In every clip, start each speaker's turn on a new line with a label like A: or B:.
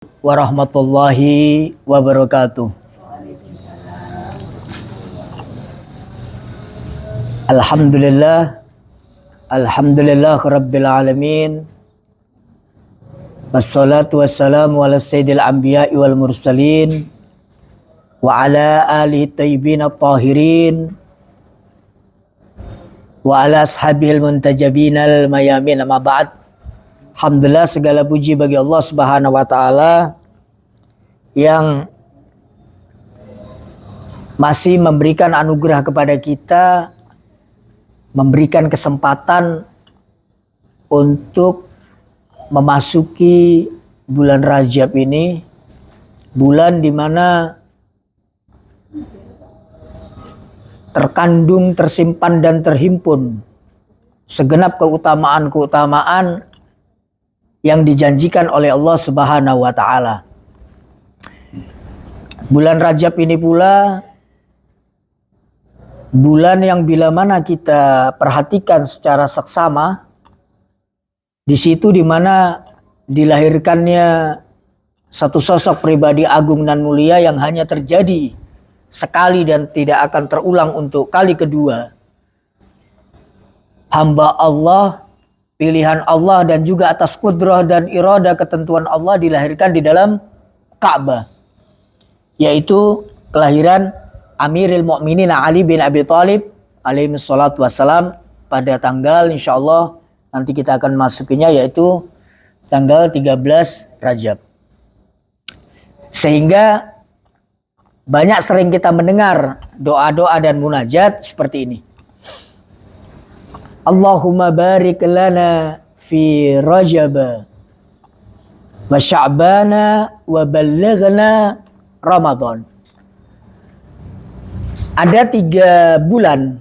A: warahmatullahi wabarakatuh. Alhamdulillah rabbil alamin. Wassalatu wassalamu ala sayyidil anbiya'i wal mursalin wa ala alihi tayyibin at-tahirin wa ala ashabihil muntajabinal mayamin, amma ba'd. Alhamdulillah, segala puji bagi Allah Subhanahu wa taala yang masih memberikan anugerah kepada kita, memberikan kesempatan untuk memasuki bulan Rajab ini, bulan di mana terkandung, tersimpan dan terhimpun segenap keutamaan-keutamaan yang dijanjikan oleh Allah Subhanahu wa taala. Bulan Rajab ini pula bulan yang bila mana kita perhatikan secara seksama, di situ di mana dilahirkannya satu sosok pribadi agung dan mulia yang hanya terjadi sekali dan tidak akan terulang untuk kali kedua. Hamba Allah, pilihan Allah dan juga atas kudrah dan irada ketentuan Allah dilahirkan di dalam Ka'bah, yaitu kelahiran Amirul Mukminin Ali bin Abi Thalib alaihi salatu wassalam pada tanggal, insyaallah nanti kita akan masukinya, yaitu tanggal 13 Rajab. Sehingga banyak sering kita mendengar doa-doa dan munajat seperti ini. Allahumma barik lana fi Rajab wa Sya'bana wa ballighna Ramadan. Ada 3 bulan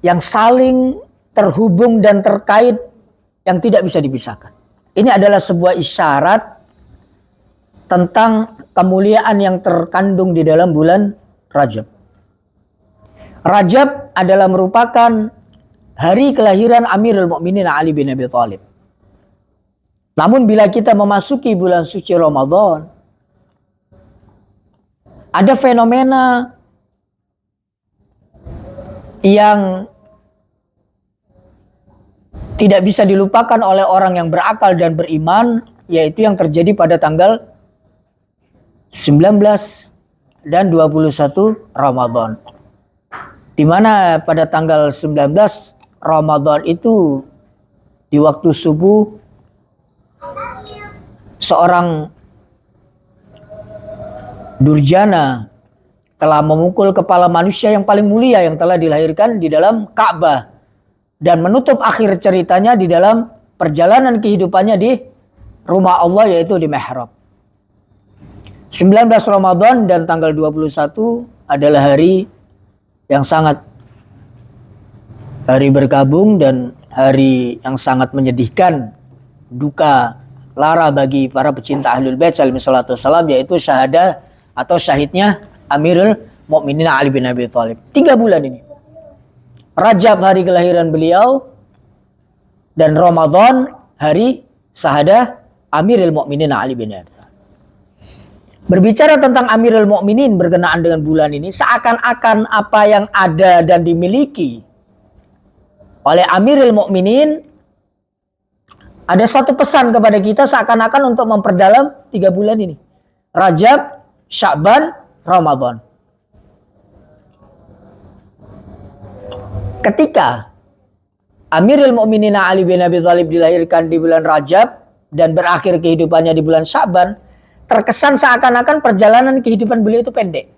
A: yang saling terhubung dan terkait yang tidak bisa dipisahkan. Ini adalah sebuah isyarat tentang kemuliaan yang terkandung di dalam bulan Rajab. Rajab adalah merupakan hari kelahiran Amirul Mukminin Ali bin Abi Thalib. Namun bila kita memasuki bulan suci Ramadan, ada fenomena yang tidak bisa dilupakan oleh orang yang berakal dan beriman, yaitu yang terjadi pada tanggal 19 dan 21 Ramadan. Di mana pada tanggal 19 Ramadan itu di waktu subuh seorang durjana telah memukul kepala manusia yang paling mulia yang telah dilahirkan di dalam Ka'bah dan menutup akhir ceritanya di dalam perjalanan kehidupannya di rumah Allah, yaitu di mihrab. 19 Ramadan dan tanggal 21 adalah hari yang sangat hari berkabung dan hari yang sangat menyedihkan, duka lara bagi para pecinta Ahlul Bait alaihi salatu wassalam, yaitu syahadah atau syahidnya Amirul Mukminin Ali bin Abi Thalib. 3 bulan ini. Rajab hari kelahiran beliau dan Ramadan hari syahadah Amirul Mukminin Ali bin Abi Thalib. Berbicara tentang Amirul Mukminin berkenaan dengan bulan ini, seakan-akan apa yang ada dan dimiliki oleh Amirul Mukminin, ada satu pesan kepada kita seakan-akan untuk memperdalam 3 bulan ini. Rajab, Sya'ban, Ramadan. Ketika Amirul Mukminin Ali bin Abi Thalib dilahirkan di bulan Rajab dan berakhir kehidupannya di bulan Sya'ban, terkesan seakan-akan perjalanan kehidupan beliau itu pendek.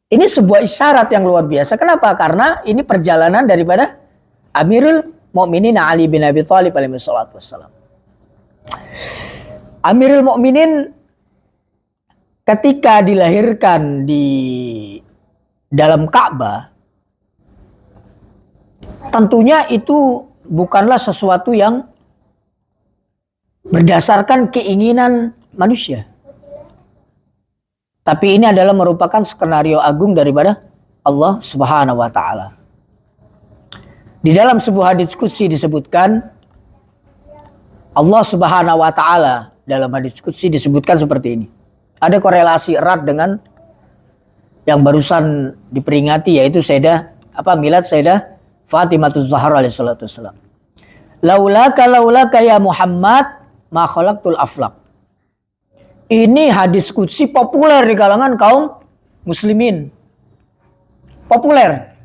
A: Ini sebuah isyarat yang luar biasa. Kenapa? Karena ini perjalanan daripada Amirul Mukminin Ali bin Abi Thalib alaihi salatu wassalam. Amirul Mukminin ketika dilahirkan di dalam Ka'bah, tentunya itu bukanlah sesuatu yang berdasarkan keinginan manusia. Tapi ini adalah merupakan skenario agung daripada Allah Subhanahu wa taala. Di dalam sebuah hadits qudsi disebutkan, Allah Subhanahu wa taala dalam hadis qudsi disebutkan seperti ini. Ada korelasi erat dengan yang barusan diperingati, yaitu milad Sayyidah Fatimah Zahra alaihi salatu wassalam. Laulaka ya Muhammad ma khalaqtul aflaq. Ini hadis qudsi populer di kalangan kaum muslimin. Populer.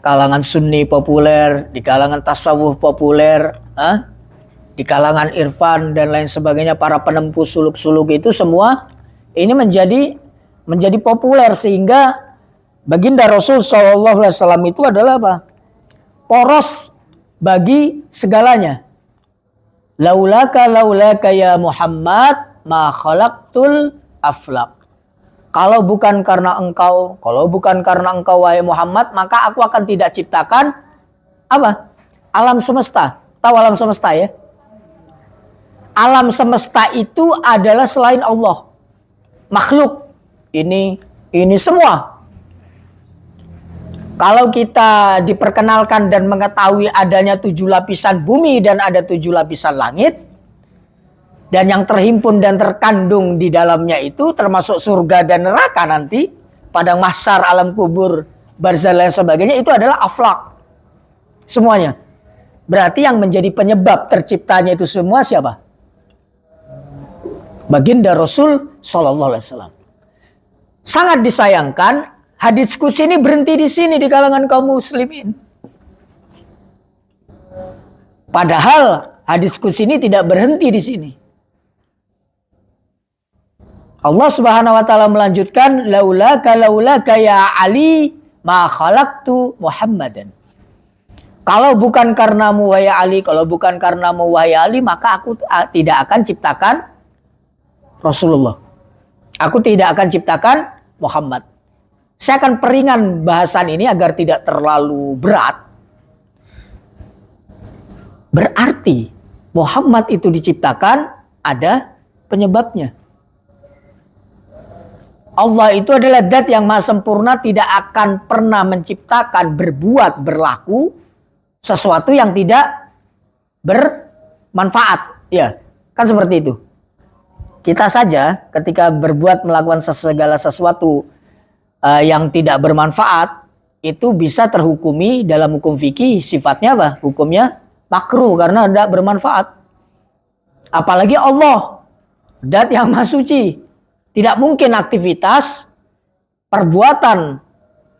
A: Kalangan Sunni populer, di kalangan tasawuf populer, di kalangan irfan dan lain sebagainya, para penempuh suluk-suluk itu semua ini menjadi populer, sehingga baginda Rasul SAW itu adalah apa? Poros bagi segalanya. Laulaka ya Muhammad ma khalaqtul aflaq. Kalau bukan karena engkau wahai Muhammad, maka aku akan tidak ciptakan apa? Alam semesta. Tahu alam semesta ya? Alam semesta itu adalah selain Allah. Makhluk. Ini semua. Kalau kita diperkenalkan dan mengetahui adanya 7 lapisan bumi dan ada 7 lapisan langit, dan yang terhimpun dan terkandung di dalamnya itu termasuk surga dan neraka nanti, padang mahsyar, alam kubur, barzah dan sebagainya, itu adalah aflak. Semuanya. Berarti yang menjadi penyebab terciptanya itu semua siapa? Baginda Rasul Sallallahu Alaihi Wasallam. Sangat disayangkan hadits qudsi ini berhenti di sini di kalangan kaum muslimin. Padahal hadits qudsi ini tidak berhenti di sini. Allah Subhanahu wa taala melanjutkan, laulaka ya Ali ma khalaqtu Muhammadan. Kalau bukan karenamu wahai Ali, maka aku tidak akan ciptakan Rasulullah. Aku tidak akan ciptakan Muhammad. Saya akan peringan bahasan ini agar tidak terlalu berat. Berarti Muhammad itu diciptakan ada penyebabnya. Allah itu adalah zat yang maha sempurna, tidak akan pernah menciptakan, berbuat, berlaku sesuatu yang tidak bermanfaat. Ya, kan seperti itu. Kita saja ketika melakukan segala sesuatu yang tidak bermanfaat, itu bisa terhukumi dalam hukum fikih, sifatnya apa? Hukumnya makruh karena tidak bermanfaat. Apalagi Allah, zat yang maha suci. Tidak mungkin aktivitas, perbuatan,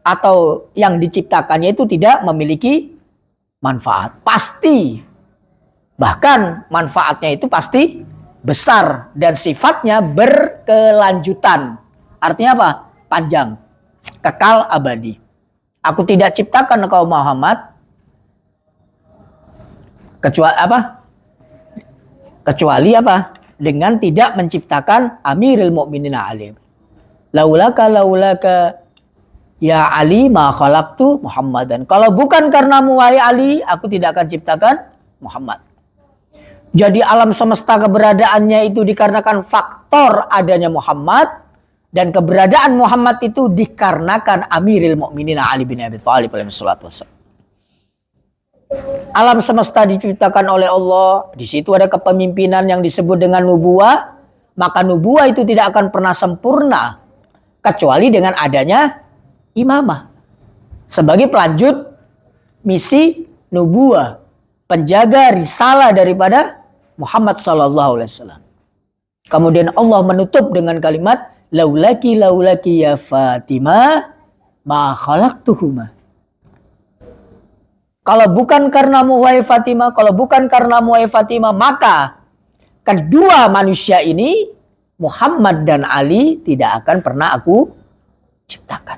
A: atau yang diciptakannya itu tidak memiliki manfaat. Pasti. Bahkan manfaatnya itu pasti besar. Dan sifatnya berkelanjutan. Artinya apa? Panjang. Kekal abadi. Aku tidak ciptakan engkau Muhammad. Kecuali apa? Dengan tidak menciptakan Amirul Mukminin Ali. Laulaka ya Ali ma khalaqtu Muhammadan. Kalau bukan karenamu wahai Ali, aku tidak akan ciptakan Muhammad. Jadi alam semesta keberadaannya itu dikarenakan faktor adanya Muhammad, dan keberadaan Muhammad itu dikarenakan Amirul Mukminin Ali bin Abi Thalib alaihi salatu wassalam. Alam semesta diciptakan oleh Allah. Di situ ada kepemimpinan yang disebut dengan nubuah. Maka nubuah itu tidak akan pernah sempurna kecuali dengan adanya imamah. Sebagai pelanjut misi nubuah, penjaga risalah daripada Muhammad SAW. Kemudian Allah menutup dengan kalimat, laulaki ya Fatimah ma khalaqtuhuma. Kalau bukan karenamu wahai Fatimah, maka kedua manusia ini, Muhammad dan Ali, tidak akan pernah aku ciptakan.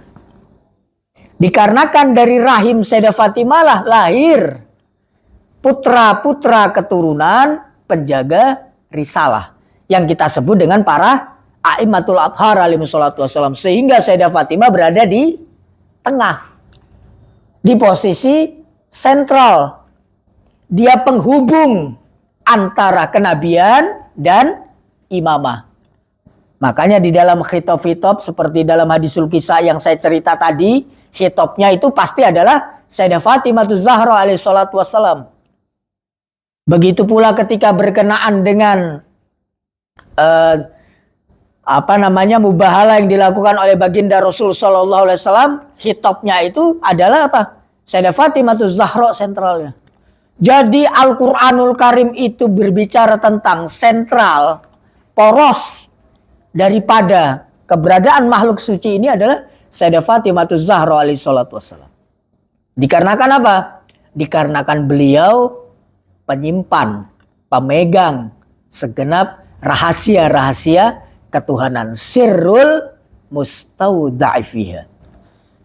A: Dikarenakan dari rahim Sayyidah Fatimah lah lahir putra-putra keturunan penjaga risalah yang kita sebut dengan para a'immatul athhar alaihi salatu wassalam. Sehingga Sayyidah Fatimah berada di tengah, di posisi sentral. Dia penghubung antara kenabian dan imamah. Makanya di dalam khitab-khitab seperti dalam hadisul kisah yang saya cerita tadi, khitabnya itu pasti adalah Sayyidah Fatimah Zahra alaihi salatu wassalam. Begitu pula ketika berkenaan dengan mubahalah yang dilakukan oleh baginda Rasul Sallallahu Alaihi Wasallam, hitopnya itu adalah apa? Sayyidah Fatimah Zahra sentralnya. Jadi Al-Quranul Karim itu berbicara tentang sentral, poros daripada keberadaan makhluk suci ini adalah Sayyidah Fatimah Zahra alaihi salatu wassalam. Dikarenakan apa? Dikarenakan beliau penyimpan, pemegang segenap rahasia-rahasia ketuhanan. Sirrul mustauda'ifiha.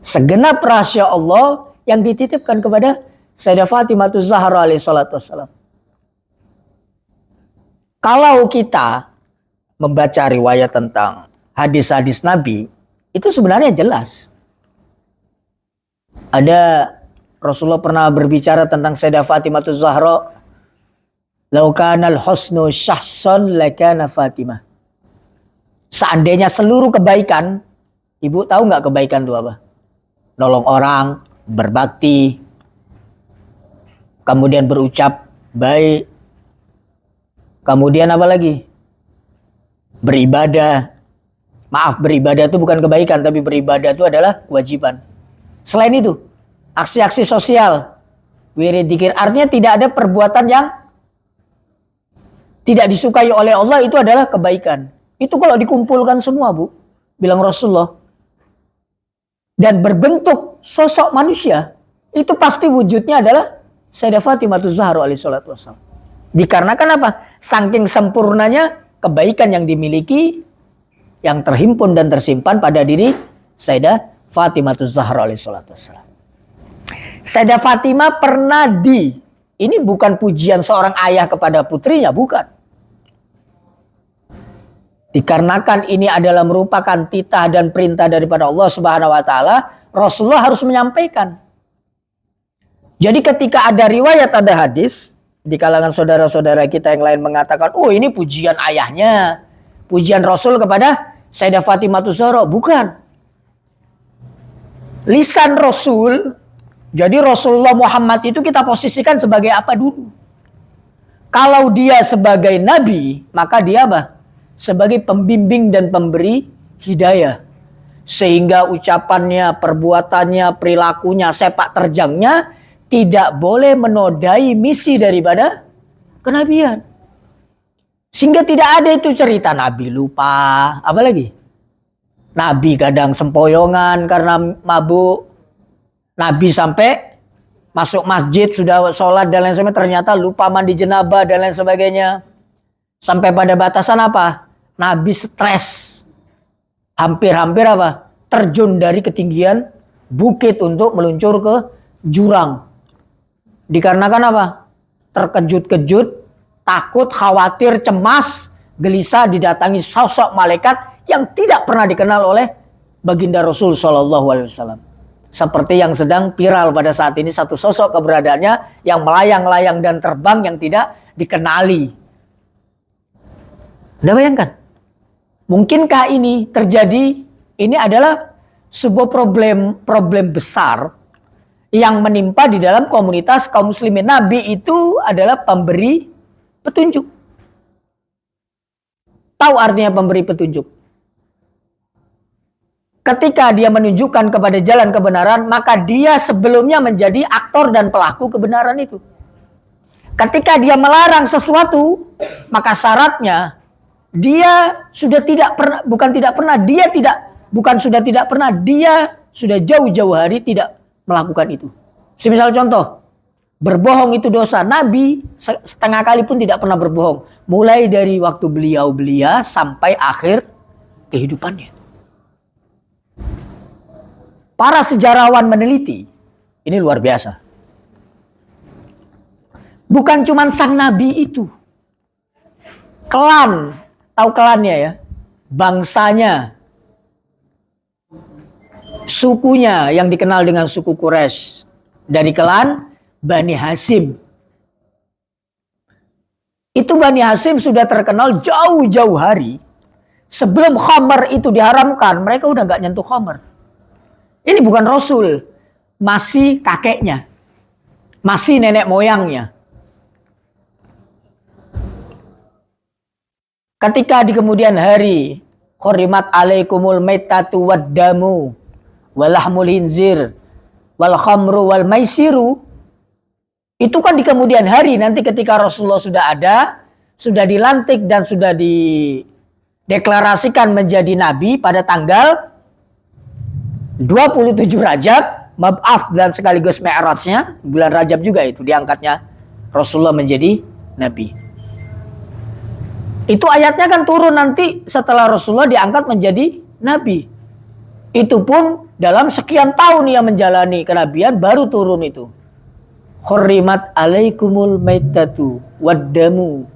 A: Segenap rahasia Allah yang dititipkan kepada Sayyidah Fatimah Zahra alaihi salatu wassalam. Kalau kita membaca riwayat tentang hadis-hadis Nabi, itu sebenarnya jelas. Ada Rasulullah pernah berbicara tentang Sayyidah Fatimah Zahra, "Lau kanal husnu syahsan lakana Fatimah." Seandainya seluruh kebaikan, ibu tahu nggak kebaikan itu apa? Nolong orang, berbakti, kemudian berucap baik, kemudian apa lagi? Beribadah. Maaf, beribadah itu bukan kebaikan, tapi beribadah itu adalah kewajiban. Selain itu, aksi-aksi sosial, wirid dzikir, artinya tidak ada perbuatan yang tidak disukai oleh Allah, itu adalah kebaikan. Itu kalau dikumpulkan semua, Bu, bilang Rasulullah, dan berbentuk sosok manusia, itu pasti wujudnya adalah Sayyidah Fatimah Zahra alaihi salatu wassalam. Dikarenakan apa? Saking sempurnanya kebaikan yang dimiliki, yang terhimpun dan tersimpan pada diri Sayyidah Fatimah Zahra alaihi salatu wassalam. Sayyidah Fatimah pernah ini bukan pujian seorang ayah kepada putrinya, bukan. Dikarenakan ini adalah merupakan titah dan perintah daripada Allah Subhanahu wa taala, Rasulullah harus menyampaikan. Jadi ketika ada riwayat, ada hadis di kalangan saudara-saudara kita yang lain mengatakan, "Oh, ini pujian ayahnya, pujian Rasul kepada Sayyidah Fatimah Zahra." Bukan. Lisan Rasul. Jadi Rasulullah Muhammad itu kita posisikan sebagai apa dulu? Kalau dia sebagai nabi, maka dia apa? Sebagai pembimbing dan pemberi hidayah. Sehingga ucapannya, perbuatannya, perilakunya, sepak terjangnya tidak boleh menodai misi daripada kenabian. Sehingga tidak ada itu cerita Nabi lupa. Apalagi? Nabi kadang sempoyongan karena mabuk. Nabi sampai masuk masjid, sudah sholat dan lain sebagainya, ternyata lupa mandi jenabah dan lain sebagainya. Sampai pada batasan apa? Nabi stres. Hampir-hampir apa? Terjun dari ketinggian bukit untuk meluncur ke jurang. Dikarenakan apa? Terkejut-kejut, takut, khawatir, cemas, gelisah didatangi sosok malaikat yang tidak pernah dikenal oleh baginda Rasul Shallallahu Alaihi Wasallam. Seperti yang sedang viral pada saat ini, satu sosok keberadaannya yang melayang-layang dan terbang yang tidak dikenali. Anda bayangkan? Mungkinkah ini terjadi? Ini adalah sebuah problem besar yang menimpa di dalam komunitas kaum muslimin. Nabi itu adalah pemberi petunjuk. Tahu artinya pemberi petunjuk? Ketika dia menunjukkan kepada jalan kebenaran, maka dia sebelumnya menjadi aktor dan pelaku kebenaran itu. Ketika dia melarang sesuatu, maka syaratnya dia sudah tidak pernah, dia sudah jauh-jauh hari tidak melakukan itu. Semisal contoh, berbohong itu dosa. Nabi setengah kali pun tidak pernah berbohong. Mulai dari waktu beliau belia sampai akhir kehidupannya. Para sejarawan meneliti, ini luar biasa. Bukan cuma sang Nabi itu. Klan, tahu klannya ya? Bangsanya, sukunya yang dikenal dengan suku Quraisy, dari klan Bani Hashim. Itu Bani Hashim sudah terkenal jauh-jauh hari. Sebelum khamar itu diharamkan, mereka udah gak nyentuh khamar. Ini bukan Rasul, masih kakeknya, masih nenek moyangnya. ketika di kemudian hari hurrimat alaikumul maitatu waddamu walahmul hinzir wal khamru wal maisiru, itu kan di kemudian hari nanti ketika Rasulullah sudah ada, sudah dilantik dan sudah dideklarasikan menjadi nabi pada tanggal 27 Rajab, mab'ath dan sekaligus mi'rajnya, bulan Rajab juga itu diangkatnya Rasulullah menjadi nabi. Itu ayatnya kan turun nanti setelah Rasulullah diangkat menjadi nabi. Itu pun dalam sekian tahun ia menjalani kenabian baru turun itu. Hurrimat alaikumul maitatu waddamu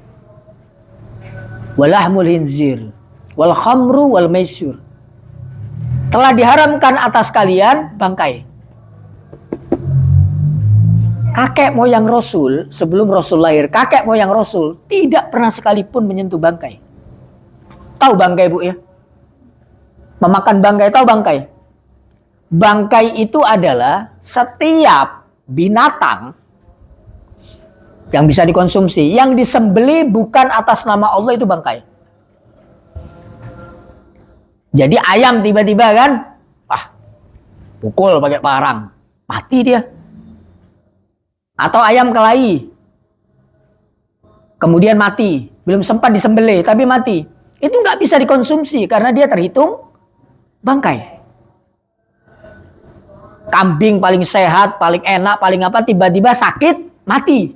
A: walahmul hinzir wal khamru wal maisur. Telah diharamkan atas kalian bangkai. Kakek moyang Rasul sebelum Rasul lahir, kakek moyang Rasul tidak pernah sekalipun menyentuh bangkai. Tahu bangkai, Bu ya? Memakan bangkai, tahu bangkai? Bangkai itu adalah setiap binatang yang bisa dikonsumsi, yang disembeli bukan atas nama Allah, itu bangkai. Jadi ayam tiba-tiba kan, pukul pakai parang, mati dia. Atau ayam kelahi, kemudian mati, belum sempat disembelih tapi mati. Itu nggak bisa dikonsumsi karena dia terhitung bangkai. Kambing paling sehat, paling enak, paling apa, tiba-tiba sakit, mati.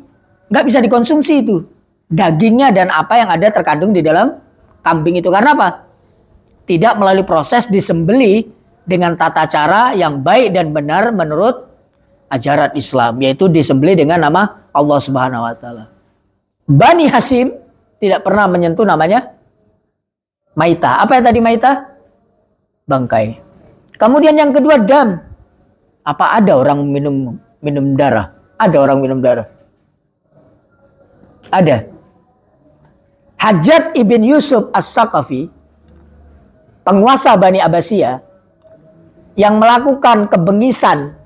A: Nggak bisa dikonsumsi itu. Dagingnya dan apa yang ada terkandung di dalam kambing itu. Karena apa? Tidak melalui proses disembelih dengan tata cara yang baik dan benar menurut ajaran Islam, yaitu disembelih dengan nama Allah Subhanahu wa taala. Bani Hashim tidak pernah menyentuh namanya maitah. Apa yang tadi maitah? Bangkai. Kemudian yang kedua dam. Apa ada orang minum darah? Ada orang minum darah. Ada. Hajjaj ibn Yusuf As-Saqafi, penguasa Bani Abbasiyah yang melakukan kebengisan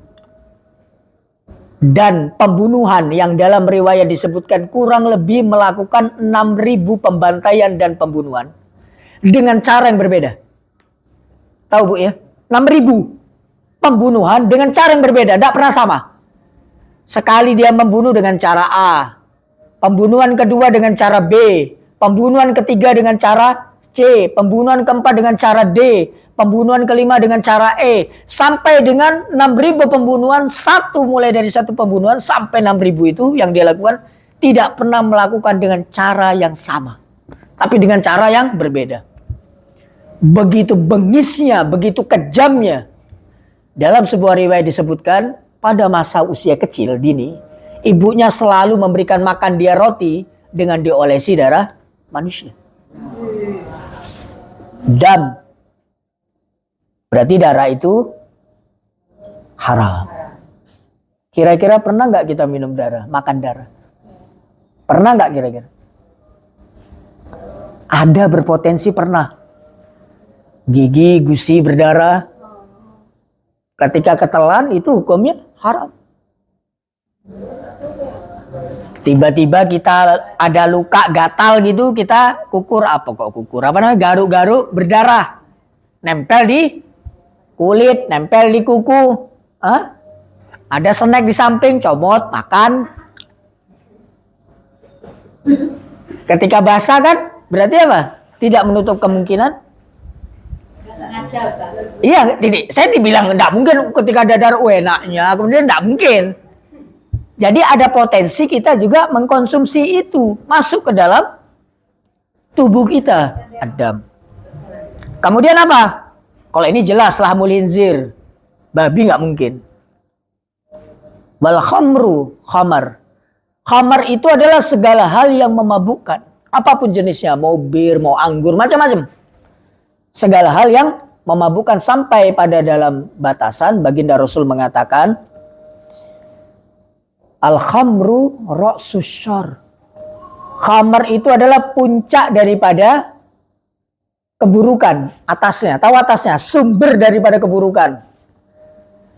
A: dan pembunuhan yang dalam riwayat disebutkan kurang lebih melakukan 6.000 pembantaian dan pembunuhan dengan cara yang berbeda. Tahu Bu ya? 6.000 pembunuhan dengan cara yang berbeda, tidak pernah sama. Sekali dia membunuh dengan cara A, pembunuhan kedua dengan cara B, pembunuhan ketiga dengan cara C, pembunuhan keempat dengan cara D, pembunuhan kelima dengan cara E, sampai dengan 6.000 pembunuhan, mulai dari satu pembunuhan sampai 6.000 itu yang dia lakukan tidak pernah melakukan dengan cara yang sama, tapi dengan cara yang berbeda. Begitu bengisnya, begitu kejamnya. Dalam sebuah riwayat disebutkan pada masa usia kecil dini, ibunya selalu memberikan makan dia roti dengan diolesi darah manusia. Dam. Berarti darah itu haram. Kira-kira pernah nggak kita minum darah, makan darah? Pernah nggak kira-kira? Ada berpotensi pernah. Gigi, gusi berdarah. Ketika ketelan itu hukumnya haram. Tiba-tiba kita ada luka gatal gitu, kita kukur apa kok kukur? Apa namanya? Garuk-garuk berdarah. Nempel di kulit, nempel di kuku. Ada snack di samping, comot, makan. Ketika basah kan, berarti apa? Tidak menutup kemungkinan.
B: Sengaja, Ustaz.
A: Iya, saya dibilang tidak mungkin ketika dadar enaknya, kemudian tidak mungkin. Jadi ada potensi kita juga mengkonsumsi itu masuk ke dalam tubuh kita, Adam. Kemudian apa? Kalau ini jelas lahmul hinzir, babi nggak mungkin. Wal khamru, khamar. Khamar itu adalah segala hal yang memabukkan, apapun jenisnya, mau bir, mau anggur, macam-macam. Segala hal yang memabukkan sampai pada dalam batasan baginda Rasul mengatakan al-khamru ra'sus syarr. Khamar itu adalah puncak daripada keburukan, atasnya, tahu atasnya, sumber daripada keburukan.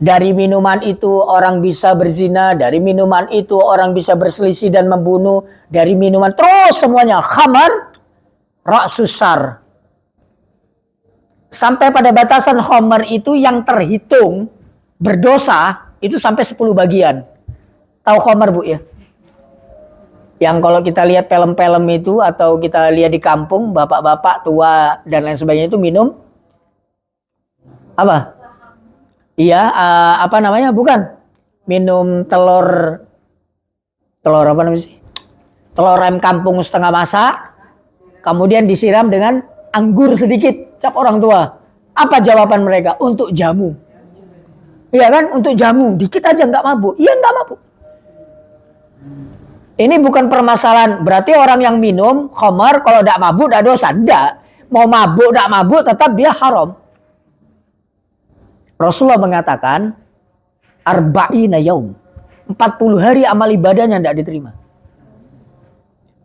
A: Dari minuman itu orang bisa berzina, dari minuman itu orang bisa berselisih dan membunuh, dari minuman terus semuanya khamar ra'susar. Sampai pada batasan khamar itu yang terhitung berdosa itu sampai 10 bagian. Tahu khamar Bu ya? Yang kalau kita lihat film-film itu atau kita lihat di kampung, bapak-bapak tua dan lain sebagainya itu minum apa? Iya, apa namanya? Bukan. Minum telur apa namanya sih? Telur ayam kampung setengah masak, kemudian disiram dengan anggur sedikit, cap orang tua. Apa jawaban mereka? Untuk jamu. Iya kan? Untuk jamu. Dikit aja nggak mabuk. Iya nggak mabuk. Ini bukan permasalahan. Berarti orang yang minum khamar kalau tidak mabuk tidak dosa. Tidak. Mau mabuk tidak mabuk tetap dia haram. Rasulullah mengatakan arba'ina yaum. 40 hari amal ibadahnya tidak diterima.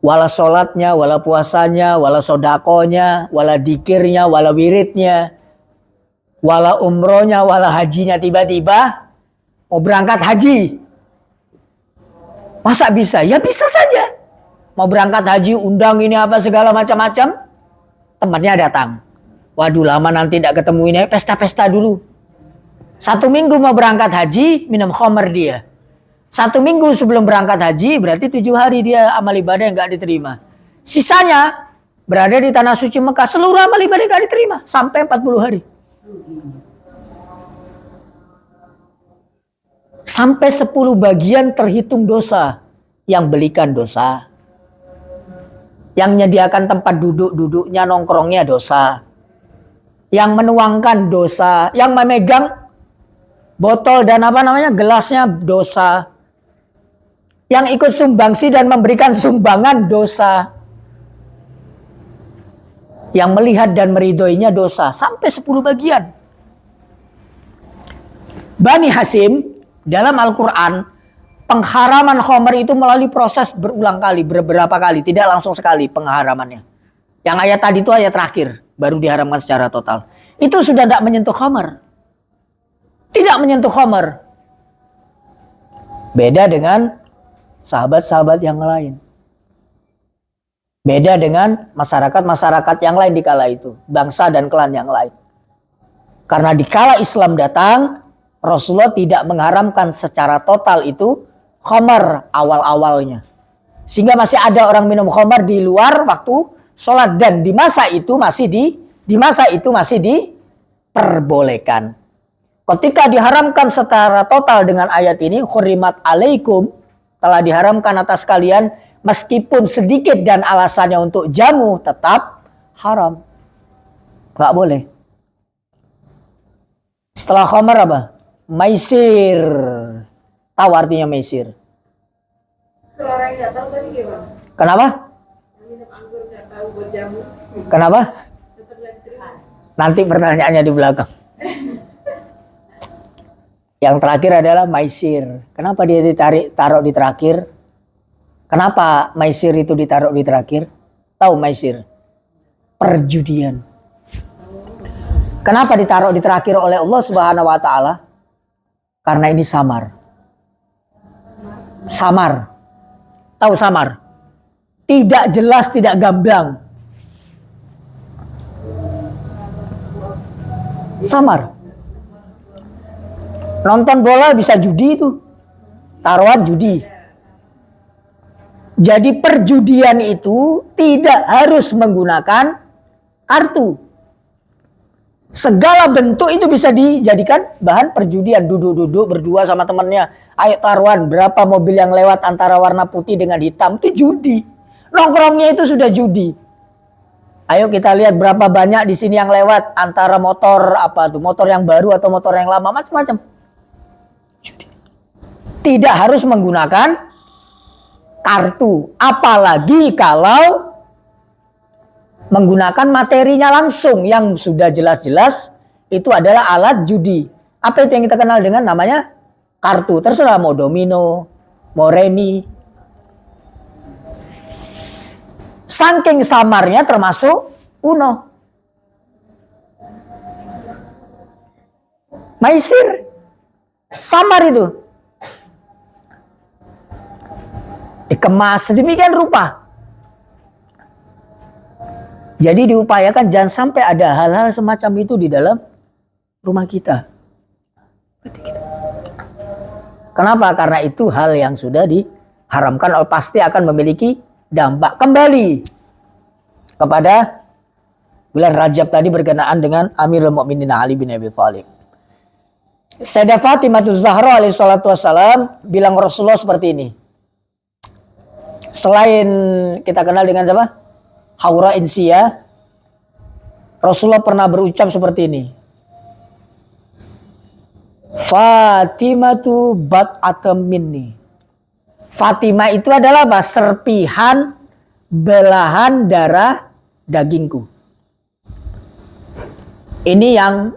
A: Wala sholatnya, wala puasanya, wala sodakonya, wala dikirnya, wala wiridnya, wala umrohnya, wala hajinya. Tiba-tiba mau berangkat haji. Masa bisa? Ya bisa saja. Mau berangkat haji, undang ini apa segala macam-macam. Temannya datang. Waduh lama nanti tidak ketemu ini. Pesta-pesta dulu. 1 minggu mau berangkat haji, minum khamar dia. 1 minggu sebelum berangkat haji, berarti 7 hari dia amal ibadah yang gak diterima. Sisanya berada di tanah suci Mekah, seluruh amal ibadah gak diterima. Sampai 40 hari. Sampai 10 bagian terhitung dosa. Yang belikan dosa. Yang menyediakan tempat duduk-duduknya, nongkrongnya dosa. Yang menuangkan dosa. Yang memegang botol dan apa namanya gelasnya dosa. Yang ikut sumbangsi dan memberikan sumbangan dosa. Yang melihat dan meridhoinya dosa. Sampai 10 bagian. Bani Hasyim dalam Al-Quran, pengharaman khamar itu melalui proses berulang kali, beberapa kali, tidak langsung sekali pengharamannya. Yang ayat tadi itu ayat terakhir, baru diharamkan secara total. Itu sudah tidak menyentuh khamar. Tidak menyentuh khamar. Beda dengan sahabat-sahabat yang lain. Beda dengan masyarakat-masyarakat yang lain di kala itu. Bangsa dan klan yang lain. Karena di kala Islam datang, Rasulullah tidak mengharamkan secara total itu khamar awal-awalnya. Sehingga masih ada orang minum khamar di luar waktu sholat. Dan di masa itu masih diperbolehkan. Ketika diharamkan secara total dengan ayat ini, khurimat alaikum, telah diharamkan atas kalian, meskipun sedikit dan alasannya untuk jamu, tetap haram. Gak boleh. Setelah khamar apa? Maisir. Tahu artinya maisir?
B: Kalau orang nggak tahu tadi gimana?
A: Kenapa?
B: Minum anggur nggak tahu buat jamu.
A: Kenapa?
B: Tetap nggak diterima.
A: Nanti pertanyaannya di belakang. Yang terakhir adalah maisir. Kenapa dia taruh di terakhir? Kenapa maisir itu ditaruh di terakhir? Tahu maisir? Perjudian. Kenapa ditaruh di terakhir oleh Allah Subhanahu wa taala? Karena ini samar. Samar. Tahu samar? Tidak jelas, tidak gamblang. Samar. Nonton bola bisa judi itu. Taruhan judi. Jadi perjudian itu tidak harus menggunakan kartu. Segala bentuk itu bisa dijadikan bahan perjudian. Duduk-duduk berdua sama temannya. Ayo taruhan berapa mobil yang lewat antara warna putih dengan hitam. Itu judi. Nongkrongnya itu sudah judi. Ayo kita lihat berapa banyak di sini yang lewat antara motor apa tuh, motor yang baru atau motor yang lama, macam-macam. Judi. Tidak harus menggunakan kartu. Apalagi kalau menggunakan materinya langsung yang sudah jelas-jelas itu adalah alat judi. Apa itu yang kita kenal dengan namanya kartu. Terserah mau domino, mau remi. Saking samarnya termasuk Uno. Maisir. Samar itu. Dikemas sedemikian rupa. Jadi diupayakan jangan sampai ada hal-hal semacam itu di dalam rumah kita. Kenapa? Karena itu hal yang sudah diharamkan, pasti akan memiliki dampak. Kembali kepada bulan Rajab tadi berkenaan dengan Amirul Mukminin Ali bin Abi Thalib. Sayyidah Fatimah Zahra alaihi salatu wassalam bilang Rasulullah seperti ini. Selain kita kenal dengan siapa? Haura Insiyah, Rasulullah pernah berucap seperti ini. Fatimatu bat'atam minni. Fatimah itu adalah apa? Serpihan belahan darah dagingku. Ini yang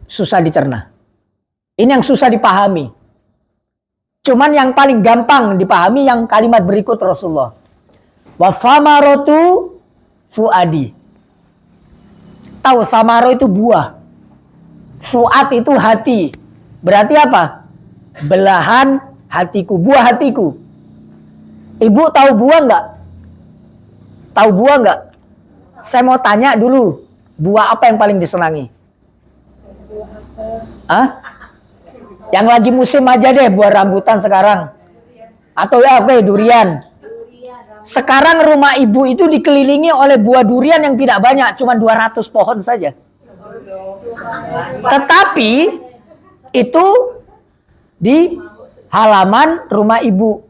A: susah dicerna. Ini yang susah dipahami. Cuman yang paling gampang dipahami yang kalimat berikut Rasulullah. Wa famaratu fuadi. Tahu samaro itu buah. Fuad itu hati. Berarti apa? Belahan hatiku, buah hatiku. Ibu tahu buah enggak? Tahu buah enggak? Saya mau tanya dulu, buah apa yang paling disenangi? Hah? Yang lagi musim aja deh, buah rambutan sekarang. Atau ya apa? Durian. Sekarang rumah ibu itu dikelilingi oleh buah durian yang tidak banyak, cuma 200 pohon saja. Tetapi itu di halaman rumah ibu.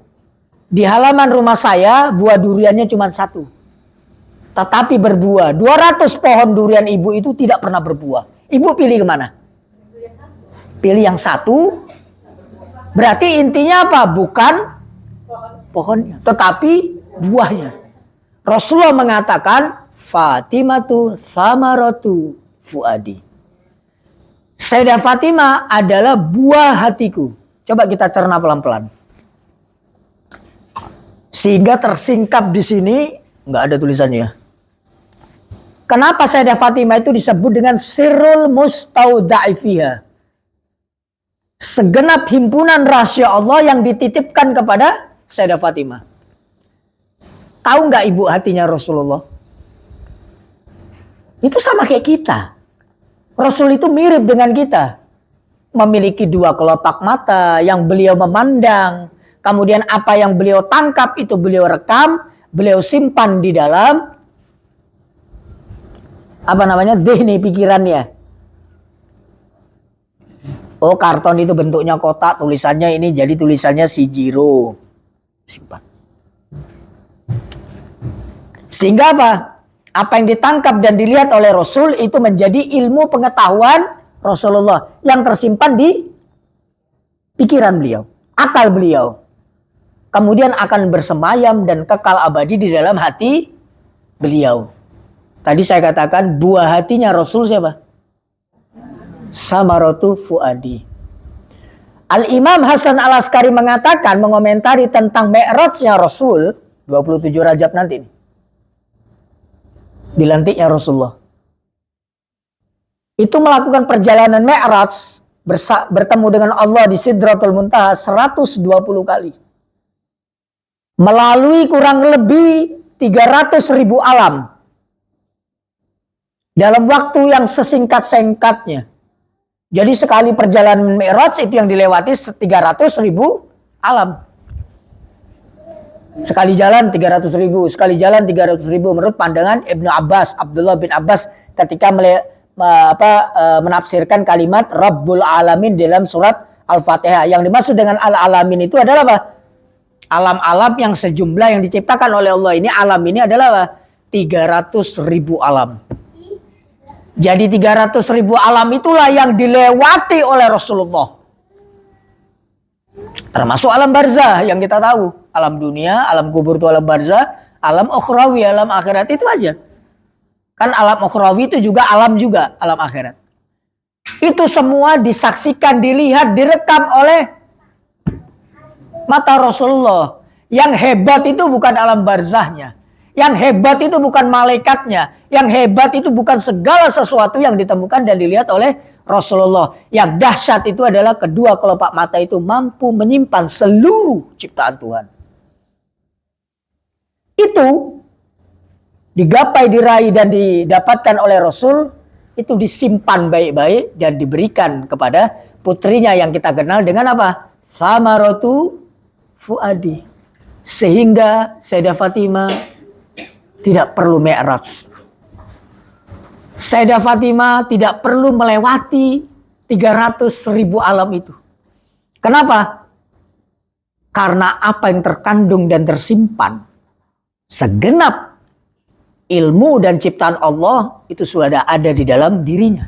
A: Di halaman rumah saya buah duriannya cuma 1. Tetapi berbuah. 200 pohon durian ibu itu tidak pernah berbuah. Ibu pilih kemana? Pilih yang 1. Berarti intinya apa? Bukan pohonnya, tetapi buahnya. Rasulullah mengatakan Fatimatu samaratu fuadi. Sayyidah Fatimah adalah buah hatiku. Coba kita cerna pelan-pelan. Sehingga tersingkap di sini, nggak ada tulisannya ya. Kenapa Sayyidah Fatimah itu disebut dengan sirrul mustaudaifiha? Segenap himpunan rahasia Allah yang dititipkan kepada Sayyidah Fatimah. Tahu nggak ibu hatinya Rasulullah? Itu sama kayak kita. Rasul itu mirip dengan kita. Memiliki 2 kelopak mata yang beliau memandang. Kemudian apa yang beliau tangkap itu beliau rekam. Beliau simpan di dalam dhihni pikirannya. Oh, karton itu bentuknya kotak, tulisannya ini jadi tulisannya Sijiro. Simpan. Sehingga apa? Apa yang ditangkap dan dilihat oleh Rasul itu menjadi ilmu pengetahuan Rasulullah yang tersimpan di pikiran beliau, akal beliau. Kemudian akan bersemayam dan kekal abadi di dalam hati beliau. Tadi saya katakan buah hatinya Rasul siapa? Samaratu fuadi. Al-Imam Hasan Al-Askari mengatakan, mengomentari tentang Mi'rajnya Rasul 27 Rajab nanti nih. Dilantiknya Rasulullah. Itu melakukan perjalanan Mi'raj bertemu dengan Allah di Sidratul Muntaha 120 kali. Melalui kurang lebih 300.000 alam. Dalam waktu yang sesingkat-singkatnya. Jadi sekali perjalanan Mi'raj itu yang dilewati 300.000 alam. Sekali jalan 300.000, sekali jalan 300.000 menurut pandangan Ibnu Abbas, Abdullah bin Abbas ketika menafsirkan kalimat Rabbul Alamin dalam surat Al-Fatihah. Yang dimaksud dengan Al-Alamin itu adalah apa? Alam-alam yang sejumlah yang diciptakan oleh Allah ini, alam ini adalah apa? 300.000 alam. Jadi 300.000 alam itulah yang dilewati oleh Rasulullah. Termasuk alam barzah yang kita tahu. Alam dunia, alam kubur itu alam barzah, alam ukhrawi, alam akhirat itu aja. Kan alam ukhrawi itu juga, alam akhirat. Itu semua disaksikan, dilihat, direkam oleh mata Rasulullah. Yang hebat itu bukan alam barzahnya. Yang hebat itu bukan malaikatnya. Yang hebat itu bukan segala sesuatu yang ditemukan dan dilihat oleh Rasulullah. Yang dahsyat itu adalah kedua kelopak mata itu mampu menyimpan seluruh ciptaan Tuhan. Itu digapai, diraih dan didapatkan oleh Rasul itu disimpan baik-baik dan diberikan kepada putrinya yang kita kenal dengan apa? Samaratu fuadi. Sehingga Sayyidah Fatimah tidak perlu mi'raj. Sayyidah Fatimah tidak perlu melewati 300.000 alam itu. Kenapa? Karena apa yang terkandung dan tersimpan segenap ilmu dan ciptaan Allah itu sudah ada di dalam dirinya.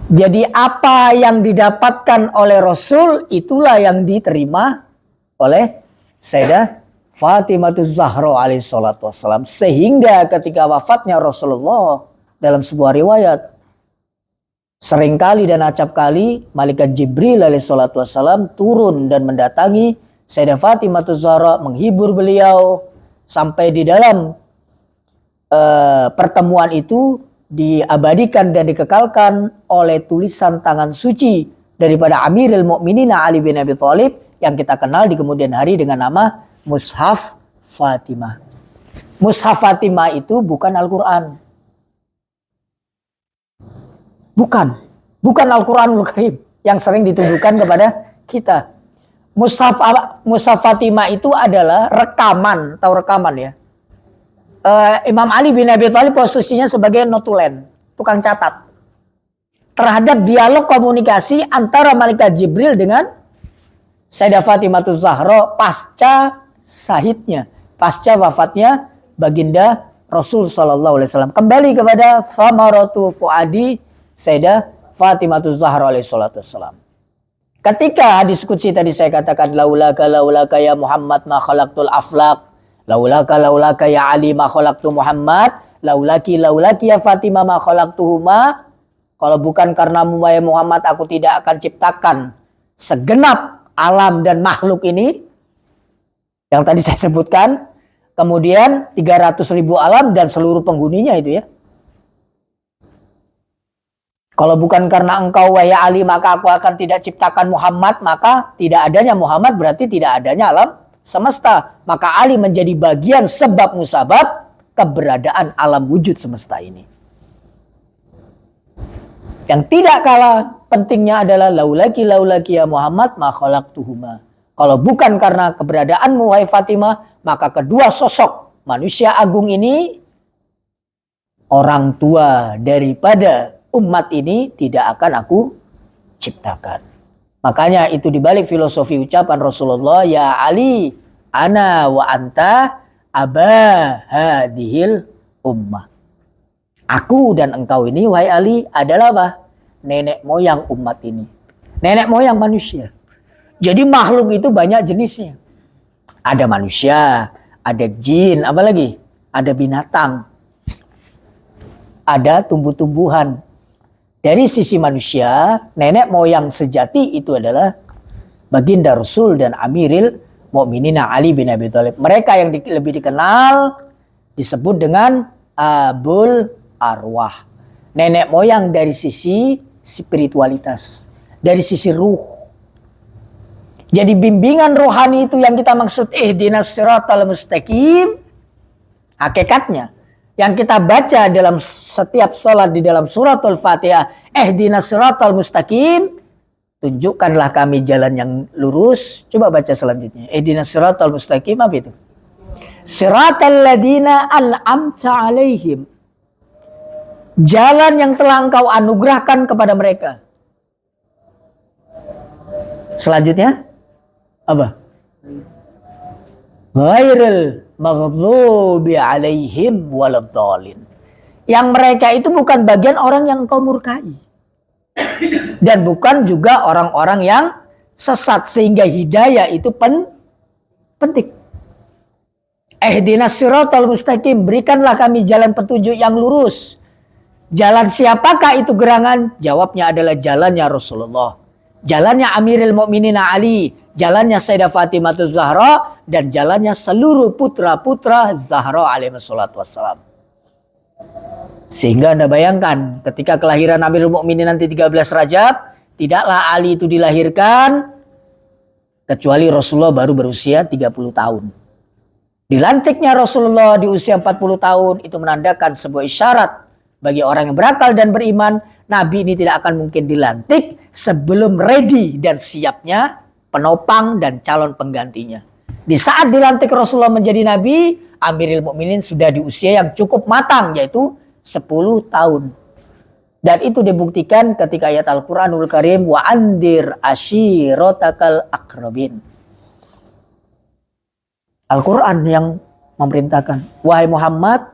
A: Jadi apa yang didapatkan oleh Rasul itulah yang diterima oleh Sayyidah Fatimah Zahra alaihi salatu wassalam. Sehingga ketika wafatnya Rasulullah dalam sebuah riwayat, seringkali dan acap kali malaikat Jibril alaihi salatu wassalam turun dan mendatangi Sayyidah Fatimah Zahra, menghibur beliau. Sampai di dalam pertemuan itu diabadikan dan dikekalkan oleh tulisan tangan suci daripada Amirul Mukminin Ali bin Abi Thalib yang kita kenal di kemudian hari dengan nama Mushaf Fatimah. Mushaf Fatimah itu bukan Al-Quran. Bukan Al-Quranul Karim yang sering ditujukan kepada kita. Mushaf Fatimah itu adalah rekaman, tahu rekaman ya. Imam Ali bin Abi Thalib posisinya sebagai notulen, tukang catat. Terhadap dialog komunikasi antara malaikat Jibril dengan Sayyidah Fatimah Zahra pasca syahidnya, pasca wafatnya baginda Rasul sallallahu alaihi wasallam. Kembali kepada Samaratu Fuadi Sayyidah Fatimah Zahra alaihi salatu wassalam. Ketika diskusi tadi saya katakan laulaka ya Muhammad ma khalaqtul aflaq, laulaka ya Ali ma khalaqtu Muhammad, laulaki ya Fatimah ma khalaqtuhuma. Kalau bukan karenamu wahai Muhammad aku tidak akan ciptakan segenap alam dan makhluk ini yang tadi saya sebutkan. Kemudian 300.000 alam dan seluruh penghuninya itu ya. Kalau bukan karena engkau wahai Ali maka aku akan tidak ciptakan Muhammad, maka tidak adanya Muhammad berarti tidak adanya alam semesta. Maka Ali menjadi bagian sebab musabab keberadaan alam wujud semesta ini. Yang tidak kalah pentingnya adalah laulaki ya Muhammad ma khalaqtuhuma. Kalau bukan karena keberadaanmu wahai Fatimah, maka kedua sosok manusia agung ini, orang tua daripada umat ini, tidak akan aku ciptakan. Makanya itu dibalik filosofi ucapan Rasulullah, ya Ali, ana wa anta abah hadhil ummah. Aku dan engkau ini, wahai Ali, adalah apa? Nenek moyang umat ini. Nenek moyang manusia. Jadi makhluk itu banyak jenisnya. Ada manusia, ada jin, apa lagi? Ada binatang. Ada tumbuh-tumbuhan. Dari sisi manusia, nenek moyang sejati itu adalah baginda Rasul dan Amiril Mukminin Ali bin Abi Thalib. Mereka yang lebih dikenal disebut dengan Abul Arwah. Nenek moyang dari sisi spiritualitas, dari sisi ruh. Jadi bimbingan rohani itu yang kita maksud ihdinas siratal mustaqim. Hakikatnya yang kita baca dalam setiap salat di dalam suratul Fatihah, ihdinas siratal mustaqim, tunjukkanlah kami jalan yang lurus. Coba baca selanjutnya. Ihdinas siratal mustaqim, apa itu? Siratal ladina an'amta alaihim. Jalan yang telah engkau anugerahkan kepada mereka. Selanjutnya apa? Ghairil maghdubi alaihim waladhdallin. Yang mereka itu bukan bagian orang yang engkau murkai. Dan bukan juga orang-orang yang sesat. Sehingga hidayah itu penting. Ihdinas siratal mustaqim. Berikanlah kami jalan petunjuk yang lurus. Jalan siapakah itu gerangan? Jawabnya adalah jalannya Rasulullah. Jalannya Amirul Mukminin Ali. Jalannya Sayyidah Fatimah Zahra. Dan jalannya seluruh putra-putra Zahra alaihi salatu wassalam. Sehingga Anda bayangkan ketika kelahiran Amirul Mukminin nanti 13 Rajab. Tidaklah Ali itu dilahirkan. Kecuali Rasulullah baru berusia 30 tahun. Dilantiknya Rasulullah di usia 40 tahun itu menandakan sebuah isyarat bagi orang yang berakal dan beriman. Nabi ini tidak akan mungkin dilantik sebelum ready dan siapnya penopang dan calon penggantinya. Di saat dilantik Rasulullah menjadi Nabi, Amirul Mukminin sudah di usia yang cukup matang, yaitu 10 tahun. Dan itu dibuktikan ketika ayat Al-Quranul Karim, wa andir ashiratakal akrabin. Al-Quran yang memerintahkan, wahai Muhammad,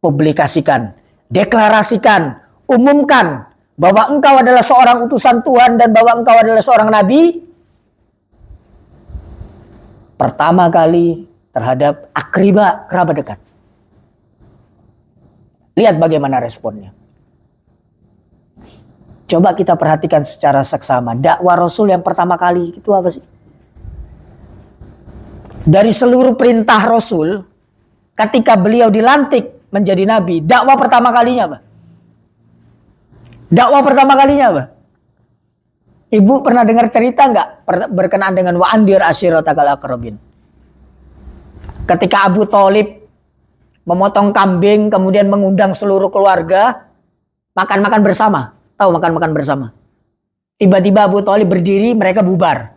A: publikasikan, deklarasikan, umumkan bahwa engkau adalah seorang utusan Tuhan dan bahwa engkau adalah seorang nabi. Pertama kali terhadap akriba, kerabat dekat. Lihat bagaimana responnya. Coba kita perhatikan secara seksama. Dakwah Rasul yang pertama kali itu apa sih? Dari seluruh perintah Rasul, ketika beliau dilantik menjadi nabi, dakwah pertama kalinya apa? Dakwah pertama kalinya apa? Ibu pernah dengar cerita nggak berkenaan dengan wa andir ashiratakal aqrabin? Ketika Abu Thalib memotong kambing kemudian mengundang seluruh keluarga makan-makan bersama. Tahu makan-makan bersama? Tiba-tiba Abu Thalib berdiri, mereka bubar.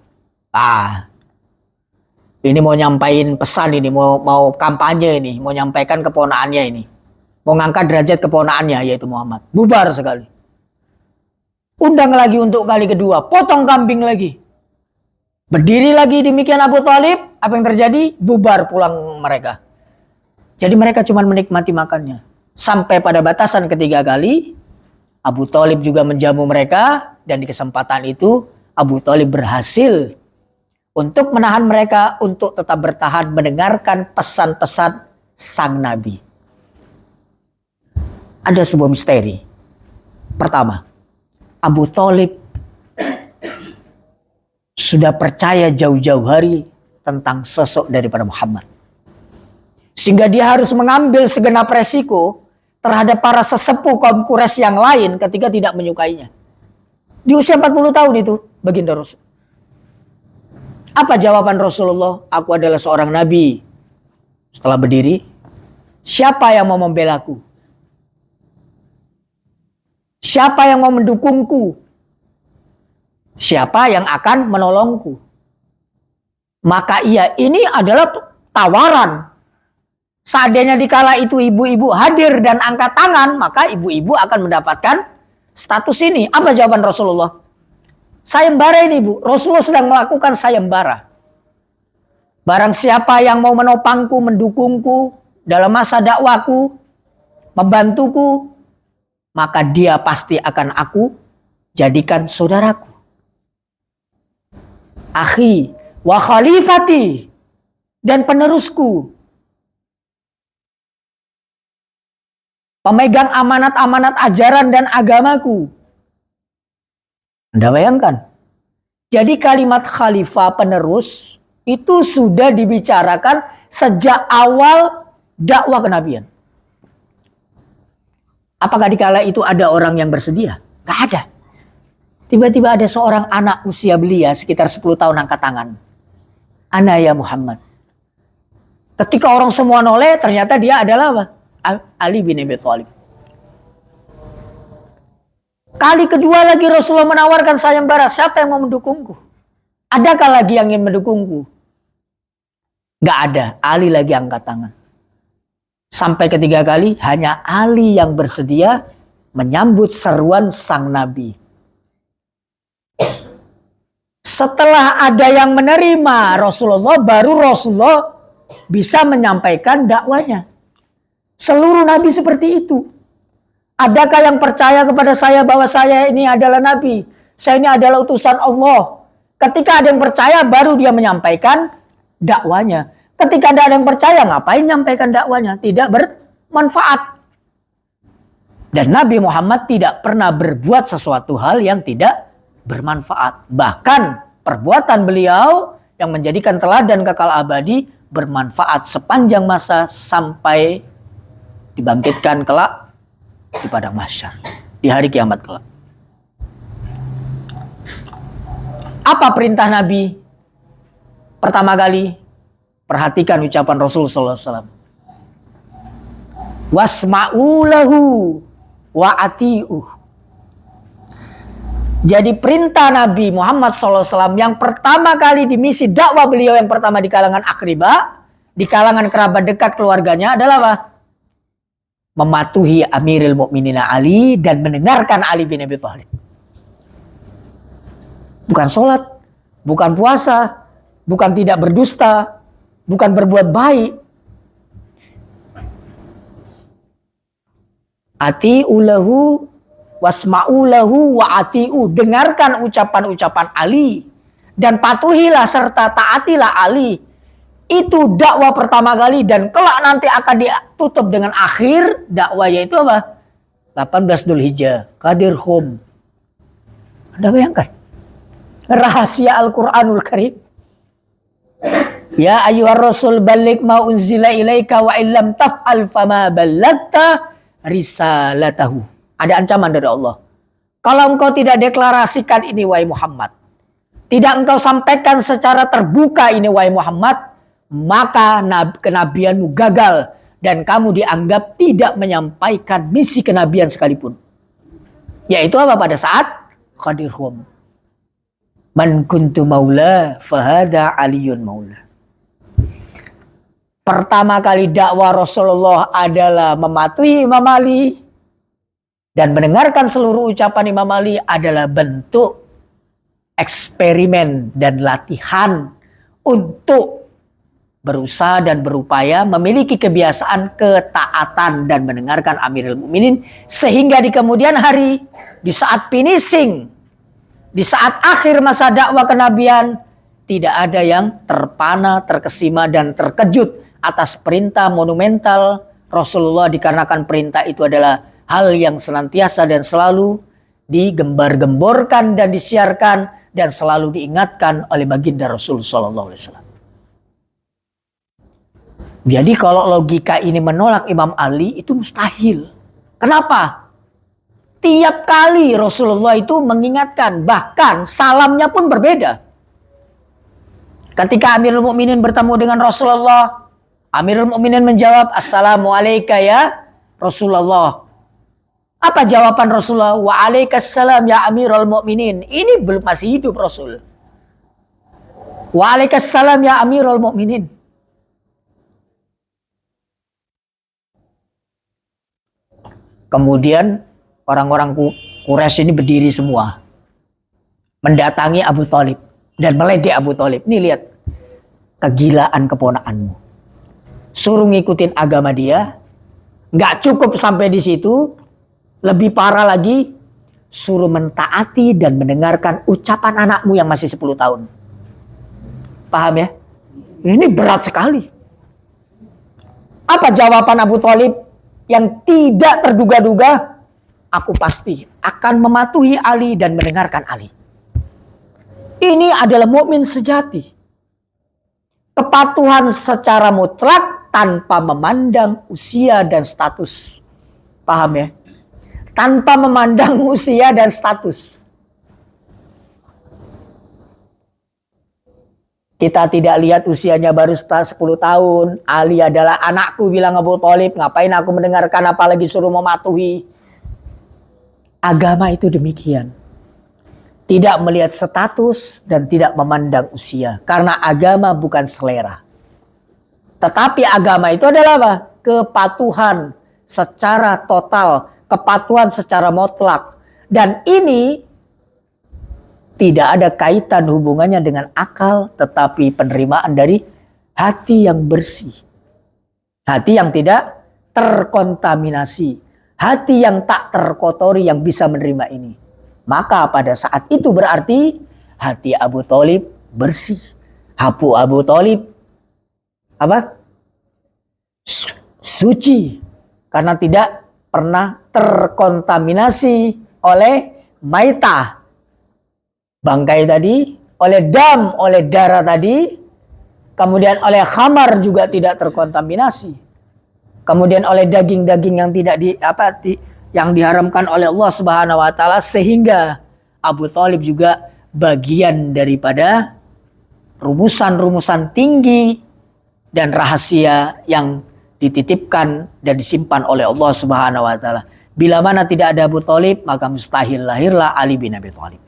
A: Ini mau nyampain pesan ini, mau kampanye ini, mau nyampaikan keponaannya ini. Mau ngangkat derajat keponaannya yaitu Muhammad. Bubar sekali. Undang lagi untuk kali kedua, potong kambing lagi. Berdiri lagi demikian Abu Thalib, apa yang terjadi? Bubar pulang mereka. Jadi mereka cuma menikmati makannya. Sampai pada batasan ketiga kali, Abu Thalib juga menjamu mereka, dan di kesempatan itu Abu Thalib berhasil untuk menahan mereka untuk tetap bertahan mendengarkan pesan-pesan sang Nabi. Ada sebuah misteri. Pertama, Abu Thalib sudah percaya jauh-jauh hari tentang sosok daripada Muhammad. Sehingga dia harus mengambil segenap resiko terhadap para sesepuh kaum Quraisy yang lain ketika tidak menyukainya. Di usia 40 tahun itu baginda Rasul. Apa jawaban Rasulullah? Aku adalah seorang nabi. Setelah berdiri, siapa yang mau membelaku? Siapa yang mau mendukungku? Siapa yang akan menolongku? Maka ini adalah tawaran. Seandainya dikala itu ibu-ibu hadir dan angkat tangan, maka ibu-ibu akan mendapatkan status ini. Apa jawaban Rasulullah? Sayembara ini, Bu. Rasulullah sedang melakukan sayembara. Barang siapa yang mau menopangku, mendukungku dalam masa dakwaku, membantuku, maka dia pasti akan aku jadikan saudaraku. Akhi wa khalifati, dan penerusku. Pemegang amanat-amanat ajaran dan agamaku. Anda bayangkan. Jadi kalimat khalifah penerus itu sudah dibicarakan sejak awal dakwah kenabian. Apakah dikala itu ada orang yang bersedia? Gak ada. Tiba-tiba ada seorang anak usia belia sekitar 10 tahun angkat tangan. Ana ya Muhammad. Ketika orang semua noleh, ternyata dia adalah apa? Ali bin Abi Thalib. Kali kedua lagi Rasulullah menawarkan sayembara, siapa yang mau mendukungku? Adakah lagi yang ingin mendukungku? Gak ada, Ali lagi angkat tangan. Sampai ketiga kali hanya Ali yang bersedia menyambut seruan sang Nabi. Setelah ada yang menerima Rasulullah, baru Rasulullah bisa menyampaikan dakwanya. Seluruh Nabi seperti itu. Adakah yang percaya kepada saya bahwa saya ini adalah Nabi? Saya ini adalah utusan Allah. Ketika ada yang percaya, baru dia menyampaikan dakwanya. Ketika ada yang percaya, ngapain menyampaikan dakwanya? Tidak bermanfaat. Dan Nabi Muhammad tidak pernah berbuat sesuatu hal yang tidak bermanfaat. Bahkan perbuatan beliau yang menjadikan teladan kekal abadi bermanfaat sepanjang masa sampai dibangkitkan kelak di padang mahsyar, di hari kiamat kelak. Apa perintah Nabi pertama kali Perhatikan ucapan Rasul sallallahu alaihi wasallam. Wasma'u lahu wa ati'u. Jadi perintah Nabi Muhammad SAW yang pertama kali di misi dakwah beliau yang pertama di kalangan akribah, di kalangan kerabat dekat keluarganya adalah apa? Mematuhi Amirul Mukminin Ali dan mendengarkan Ali bin Abi Thalib. Bukan sholat, bukan puasa, bukan tidak berdusta, bukan berbuat baik. Ati'u lahu wasma'u lahu wa ati'u. Dengarkan ucapan-ucapan Ali dan patuhilah serta taatilah Ali. Itu dakwah pertama kali dan kelak nanti akan ditutup dengan akhir dakwah, yaitu apa? 18 Dzulhijjah, Qadir Khum. Anda bayangkan rahasia Al-Qur'anul Karim. Ya ayyuhar rasul balligh ma unzila ilaika wa illam taf'al fama ballagta risalatahu. Ada ancaman dari Allah. Kalau engkau tidak deklarasikan ini wahai Muhammad, tidak engkau sampaikan secara terbuka ini wahai Muhammad, maka kenabianmu gagal dan kamu dianggap tidak menyampaikan misi kenabian sekalipun. Yaitu apa? Pada saat Qadir Khum. Man kuntu maula fahada aliyun maula. Pertama kali dakwah Rasulullah adalah mematuhi Imam Ali dan mendengarkan seluruh ucapan Imam Ali adalah bentuk eksperimen dan latihan untuk berusaha dan berupaya memiliki kebiasaan ketaatan dan mendengarkan Amirul Mukminin, sehingga di kemudian hari, di saat finishing, di saat akhir masa dakwah kenabian, tidak ada yang terpana, terkesima dan terkejut atas perintah monumental Rasulullah, dikarenakan perintah itu adalah hal yang senantiasa dan selalu digembar-gemborkan dan disiarkan dan selalu diingatkan oleh baginda Rasul sallallahu alaihi wasallam. Jadi kalau logika ini menolak Imam Ali itu mustahil. Kenapa? Tiap kali Rasulullah itu mengingatkan, bahkan salamnya pun berbeda. Ketika Amirul Mukminin bertemu dengan Rasulullah, Amirul Mukminin menjawab, Assalamualaikum ya Rasulullah. Apa jawaban Rasulullah? Waalaikumsalam ya Amirul Mukminin. Ini belum masih hidup Rasul. Waalaikumsalam ya Amirul Mukminin. Kemudian orang-orang Quraisy ini berdiri semua, mendatangi Abu Thalib dan meledek Abu Thalib. Nih lihat kegilaan keponakanmu. Suruh ngikutin agama dia. Nggak cukup sampai di situ. Lebih parah lagi, suruh mentaati dan mendengarkan ucapan anakmu yang masih 10 tahun. Paham ya? Ini berat sekali. Apa jawaban Abu Thalib yang tidak terduga-duga? Aku pasti akan mematuhi Ali dan mendengarkan Ali. Ini adalah mukmin sejati. Kepatuhan secara mutlak tanpa memandang usia dan status. Paham ya? Tanpa memandang usia dan status. Kita tidak lihat usianya baru 10 tahun. Ali adalah anakku, bilang Abu Thalib. Ngapain aku mendengarkan, apalagi suruh mematuhi. Agama itu demikian. Tidak melihat status dan tidak memandang usia. Karena agama bukan selera. Tetapi agama itu adalah apa? Kepatuhan secara total. Kepatuhan secara mutlak. Dan ini tidak ada kaitan hubungannya dengan akal, tetapi penerimaan dari hati yang bersih. Hati yang tidak terkontaminasi. Hati yang tak terkotori yang bisa menerima ini. Maka pada saat itu berarti hati Abu Thalib bersih. Hati Abu Thalib apa? Suci. Karena tidak pernah terkontaminasi oleh maitah. Bangkai tadi, oleh dam, oleh darah tadi, kemudian oleh khamar juga tidak terkontaminasi, kemudian oleh daging-daging yang tidak yang diharamkan oleh Allah Subhanahu wa taala, sehingga Abu Thalib juga bagian daripada rumusan-rumusan tinggi dan rahasia yang dititipkan dan disimpan oleh Allah Subhanahu wa taala. Bila mana tidak ada Abu Thalib, maka mustahil lahirlah Ali bin Abi Thalib.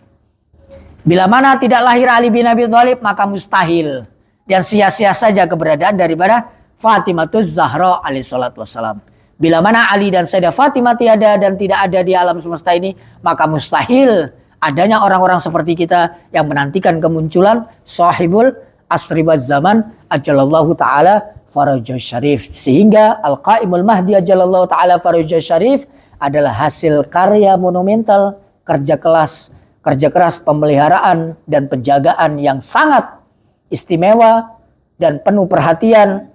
A: Bila mana tidak lahir Ali bin Abi Thalib, maka mustahil dan sia-sia saja keberadaan daripada Fatimatuz Zahra alaihi salatu wassalam. Bila mana Ali dan Sayyidah Fatimah tiada dan tidak ada di alam semesta ini, maka mustahil adanya orang-orang seperti kita yang menantikan kemunculan sahibul asri waz zaman ajallallahu taala farajah syarif. Sehingga Al-Qaimul Mahdi ajallallahu taala farajah syarif adalah hasil karya monumental, kerja keras pemeliharaan dan penjagaan yang sangat istimewa dan penuh perhatian,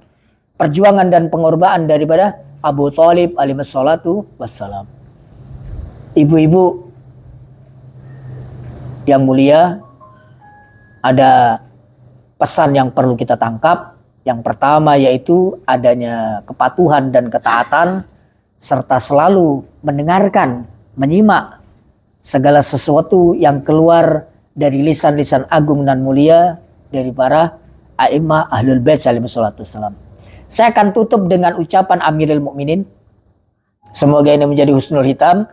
A: perjuangan dan pengorbanan daripada Abu Thalib alaihi salatu wassalam. Ibu-ibu yang mulia, ada pesan yang perlu kita tangkap. Yang pertama yaitu adanya kepatuhan dan ketaatan, serta selalu mendengarkan, menyimak segala sesuatu yang keluar dari lisan-lisan agung dan mulia dari para a'immah ahlul bait alaihi salatu wassalam. Saya akan tutup dengan ucapan Amirul Mukminin. Semoga ini menjadi husnul hitam.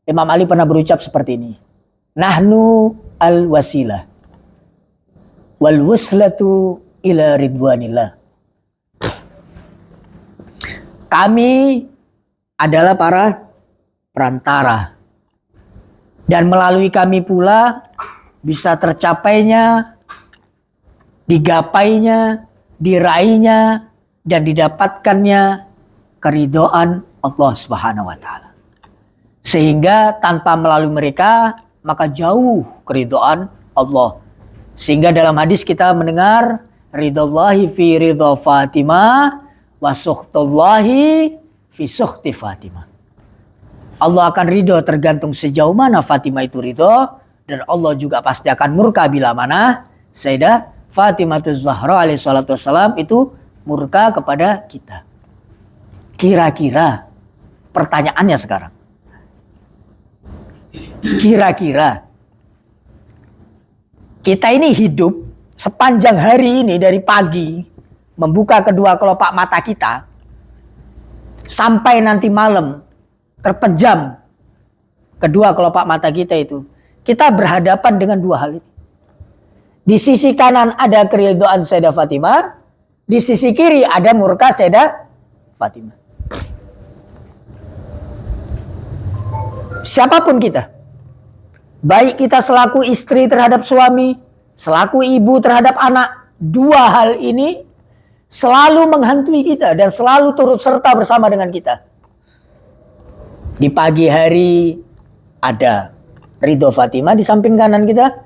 A: Imam Ali pernah berucap seperti ini. Nahnu al-wasilah wal wuslatu ila ridwanillah. Kami adalah para perantara, dan melalui kami pula bisa tercapainya, digapainya, diraihnya, dan didapatkannya keridhaan Allah Subhanahu wa taala. Sehingga tanpa melalui mereka, maka jauh keridhaan Allah. Sehingga dalam hadis kita mendengar ridallahi fi ridha Fatimah wa sukhtullahi fi sukhti Fatimah. Allah akan ridho tergantung sejauh mana Fatimah itu ridho, dan Allah juga pasti akan murka bila mana Sayyidah Fatimahuz Zahra alaihi salatu wassalam itu murka kepada kita. Kira-kira pertanyaannya sekarang, kira-kira kita ini hidup sepanjang hari ini dari pagi membuka kedua kelopak mata kita sampai nanti malam terpejam kedua kelopak mata kita itu, kita berhadapan dengan dua hal ini. Di sisi kanan ada keridhaan Sayyidah Fatimah, di sisi kiri ada murka Sayyidah Fatimah. Siapapun kita, baik kita selaku istri terhadap suami, selaku ibu terhadap anak, dua hal ini selalu menghantui kita dan selalu turut serta bersama dengan kita. Di pagi hari ada ridho Fatimah, di samping kanan kita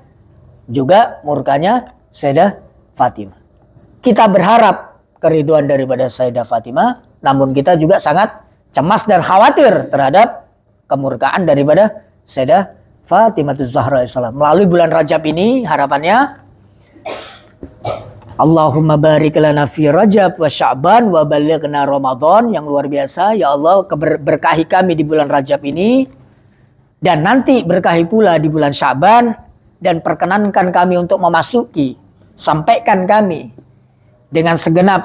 A: juga murkanya Sayyidah Fatimah. Kita berharap keridhaan daripada Sayyidah Fatimah, namun kita juga sangat cemas dan khawatir terhadap kemurkaan daripada Sayyidah Fatimahuz Zahra alaihissalam. Melalui bulan Rajab ini harapannya Allahumma barik lana fi Rajab wa Sya'ban wa balighna Ramadan, yang luar biasa. Ya Allah, berkahi kami di bulan Rajab ini, dan nanti berkahi pula di bulan Sya'ban, dan perkenankan kami untuk memasuki, sampaikan kami dengan segenap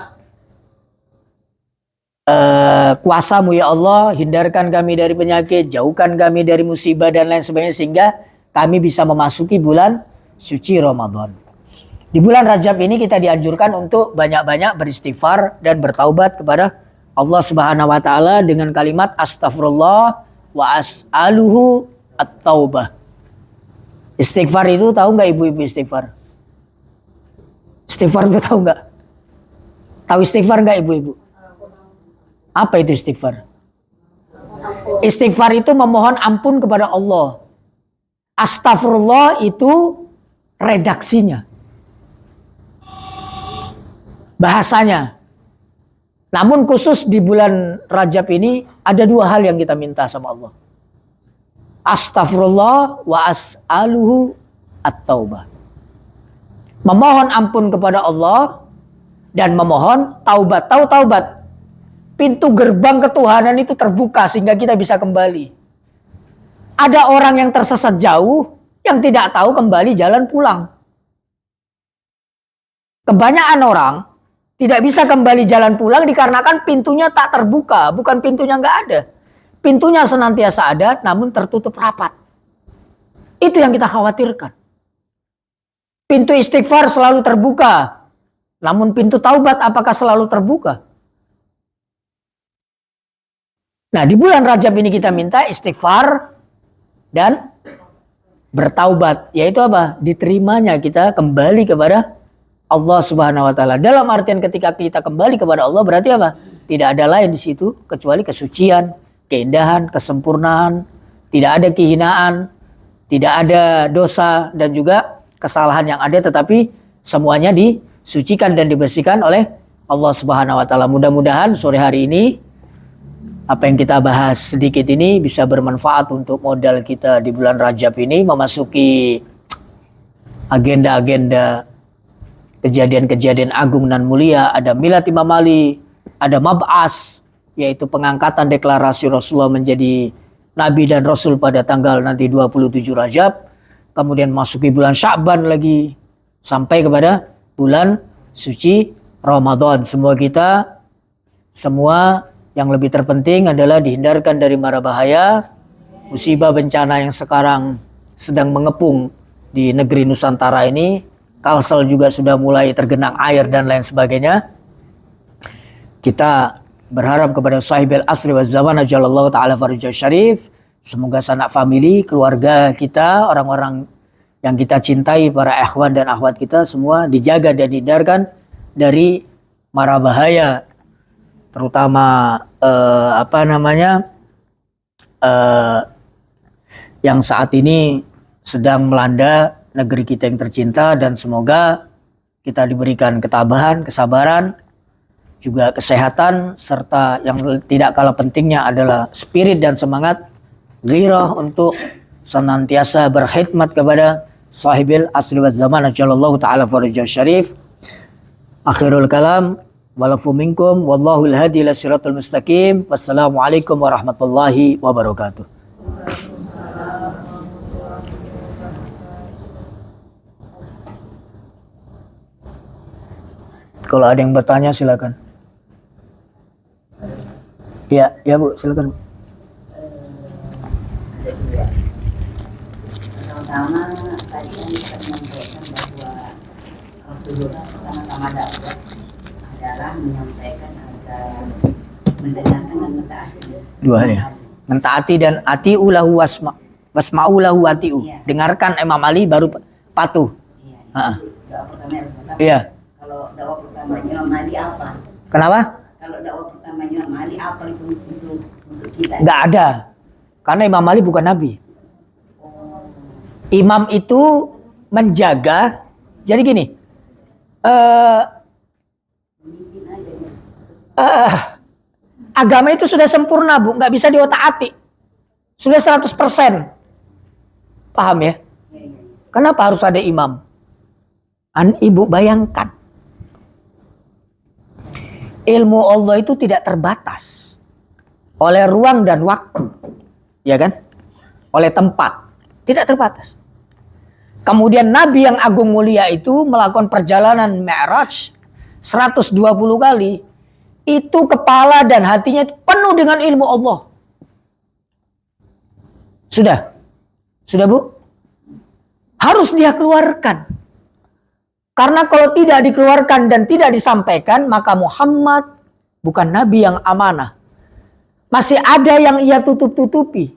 A: kuasa-Mu ya Allah, hindarkan kami dari penyakit, jauhkan kami dari musibah dan lain sebagainya, sehingga kami bisa memasuki bulan suci Ramadan. Di bulan Rajab ini kita dianjurkan untuk banyak-banyak beristighfar dan bertaubat kepada Allah Subhanahu wa taala dengan kalimat astagfirullah wa as'aluhu at-taubah. Istighfar itu tahu nggak ibu-ibu istighfar? Istighfar itu tahu nggak? Tahu istighfar nggak ibu-ibu? Apa itu istighfar? Istighfar itu memohon ampun kepada Allah. Astagfirullah itu redaksinya, bahasanya. Namun khusus di bulan Rajab ini ada dua hal yang kita minta sama Allah. Astagfirullah wa as'aluhu at-taubah. Memohon ampun kepada Allah dan memohon taubat. Tahu taubat? Pintu gerbang ketuhanan itu terbuka sehingga kita bisa kembali. Ada orang yang tersesat jauh yang tidak tahu kembali jalan pulang. Kebanyakan orang Tidak bisa kembali jalan pulang dikarenakan pintunya tak terbuka. Bukan pintunya nggak ada. Pintunya senantiasa ada namun tertutup rapat. Itu yang kita khawatirkan. Pintu istighfar selalu terbuka. Namun pintu taubat apakah selalu terbuka? Nah, di bulan Rajab ini kita minta istighfar dan bertaubat. Yaitu apa? Diterimanya kita kembali kepada Allah Subhanahu wa taala. Dalam artian ketika kita kembali kepada Allah berarti apa? Tidak ada lain di situ kecuali kesucian, keindahan, kesempurnaan, tidak ada kehinaan, tidak ada dosa dan juga kesalahan yang ada, tetapi semuanya disucikan dan dibersihkan oleh Allah Subhanahu wa taala. Mudah-mudahan sore hari ini apa yang kita bahas sedikit ini bisa bermanfaat untuk modal kita di bulan Rajab ini memasuki agenda-agenda kejadian-kejadian agung dan mulia. Ada Milad Imam Ali, ada Mab'as, yaitu pengangkatan deklarasi Rasulullah menjadi Nabi dan Rasul pada tanggal nanti 27 Rajab. Kemudian masuki bulan Sya'ban lagi sampai kepada bulan suci Ramadan. Semua yang lebih terpenting adalah dihindarkan dari mara bahaya, musibah bencana yang sekarang sedang mengepung di negeri Nusantara ini. Kalsel juga sudah mulai tergenang air dan lain sebagainya. Kita berharap kepada sahibil asri wa zaman ajalallahu ta'ala farajah syarif. Semoga sanak famili, keluarga kita, orang-orang yang kita cintai, para ikhwan dan akhwat kita semua dijaga dan dihindarkan dari mara bahaya. Terutama yang saat ini sedang melanda negeri kita yang tercinta, dan semoga kita diberikan ketabahan, kesabaran, juga kesehatan, serta yang tidak kalah pentingnya adalah spirit dan semangat ghirah untuk senantiasa berkhidmat kepada sahibil asri wa zaman ajallallahu ta'ala farajah syarif. Akhirul kalam, walafu minkum, wallahul hadi ila siratul mustaqim. Wassalamualaikum warahmatullahi wabarakatuh. Kalau ada yang bertanya silakan. Ya, ya Bu, silakan.
C: Pertama tadi yang kita menyampaikan bahwa Rasulullah pertama-tama dakwah adalah menyampaikan agar mendengarkan dan mentaati.
A: Dua hal ya. Mentaati dan ati'u lahu wasma'u lahu ati'u.
C: Iya.
A: Dengarkan Imam Ali baru patuh.
C: Iya. Doa pertama harus mentaati.
A: Iya.
C: Kalau doa pertamanya Imam Ali apa?
A: Kenapa?
C: Kalau doa pertamanya Imam Ali apa itu untuk kita?
A: Nggak ada. Karena Imam Ali bukan Nabi. Imam itu menjaga. Jadi gini. Agama itu sudah sempurna Bu. Nggak bisa diotak-atik. Sudah 100%. Paham ya? Kenapa harus ada imam? Ibu bayangkan. Ilmu Allah itu tidak terbatas oleh ruang dan waktu, ya kan? Oleh tempat, tidak terbatas. Kemudian Nabi yang agung mulia itu melakukan perjalanan Mi'raj 120 kali. Itu kepala dan hatinya penuh dengan ilmu Allah. Sudah Bu? Harus dia keluarkan. Karena kalau tidak dikeluarkan dan tidak disampaikan, maka Muhammad bukan Nabi yang amanah. Masih ada yang ia tutup-tutupi.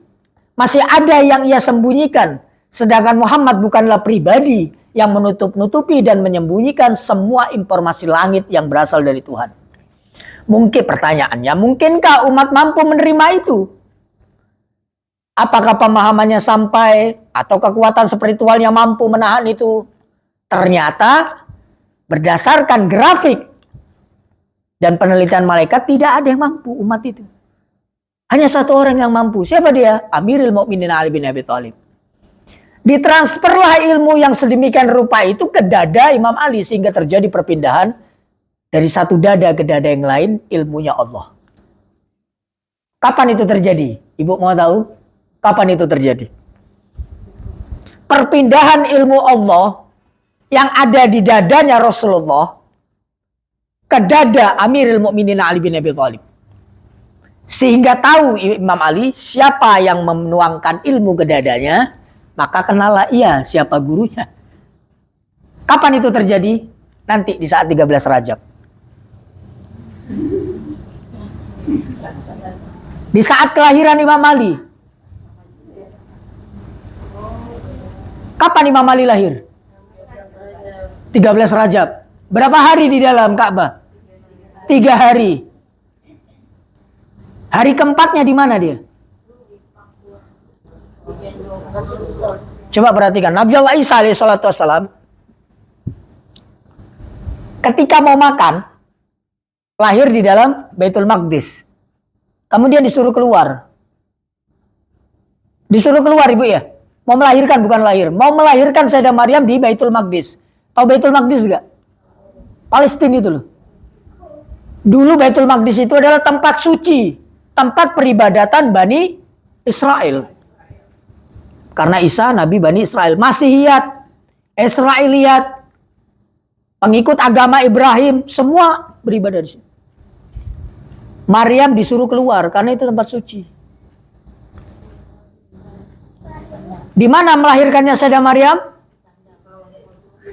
A: Masih ada yang ia sembunyikan. Sedangkan Muhammad bukanlah pribadi yang menutup-nutupi dan menyembunyikan semua informasi langit yang berasal dari Tuhan. Mungkin pertanyaannya, mungkinkah umat mampu menerima itu? Apakah pemahamannya sampai atau kekuatan spiritualnya mampu menahan itu? Ternyata berdasarkan grafik dan penelitian malaikat tidak ada yang mampu umat itu. Hanya satu orang yang mampu. Siapa dia? Amirul Mukminin Ali bin Abi Thalib. Ditransferlah ilmu yang sedemikian rupa itu ke dada Imam Ali sehingga terjadi perpindahan dari satu dada ke dada yang lain, ilmunya Allah. Kapan itu terjadi? Ibu mau tahu? Kapan itu terjadi? Perpindahan ilmu Allah yang ada di dadanya Rasulullah ke dada Amirul Mukminin Ali bin Abi Thalib. Sehingga tahu Imam Ali siapa yang menuangkan ilmu ke dadanya, maka kenallah ia siapa gurunya. Kapan itu terjadi? Nanti di saat 13 Rajab. Di saat kelahiran Imam Ali. Kapan Imam Ali lahir? 13 Rajab. Berapa hari di dalam Ka'bah? 3 hari. Hari keempatnya di mana dia? Coba perhatikan. Nabi Allah Isa alaihissalatu wassalam ketika mau makan, lahir di dalam Baitul Maqdis. Kemudian disuruh keluar. Disuruh keluar ibu ya. Mau melahirkan bukan lahir. Mau melahirkan Sayyidah Maryam di Baitul Maqdis. Tahu Baitul Maqdis gak? Palestina itu loh. Dulu Baitul Maqdis itu adalah tempat suci. Tempat peribadatan Bani Israel. Karena Isa Nabi Bani Israel. Masihiyat, Israiliyat, pengikut agama Ibrahim, semua beribadah di sini. Maryam disuruh keluar karena itu tempat suci. Di mana melahirkannya Sayyidah Maryam?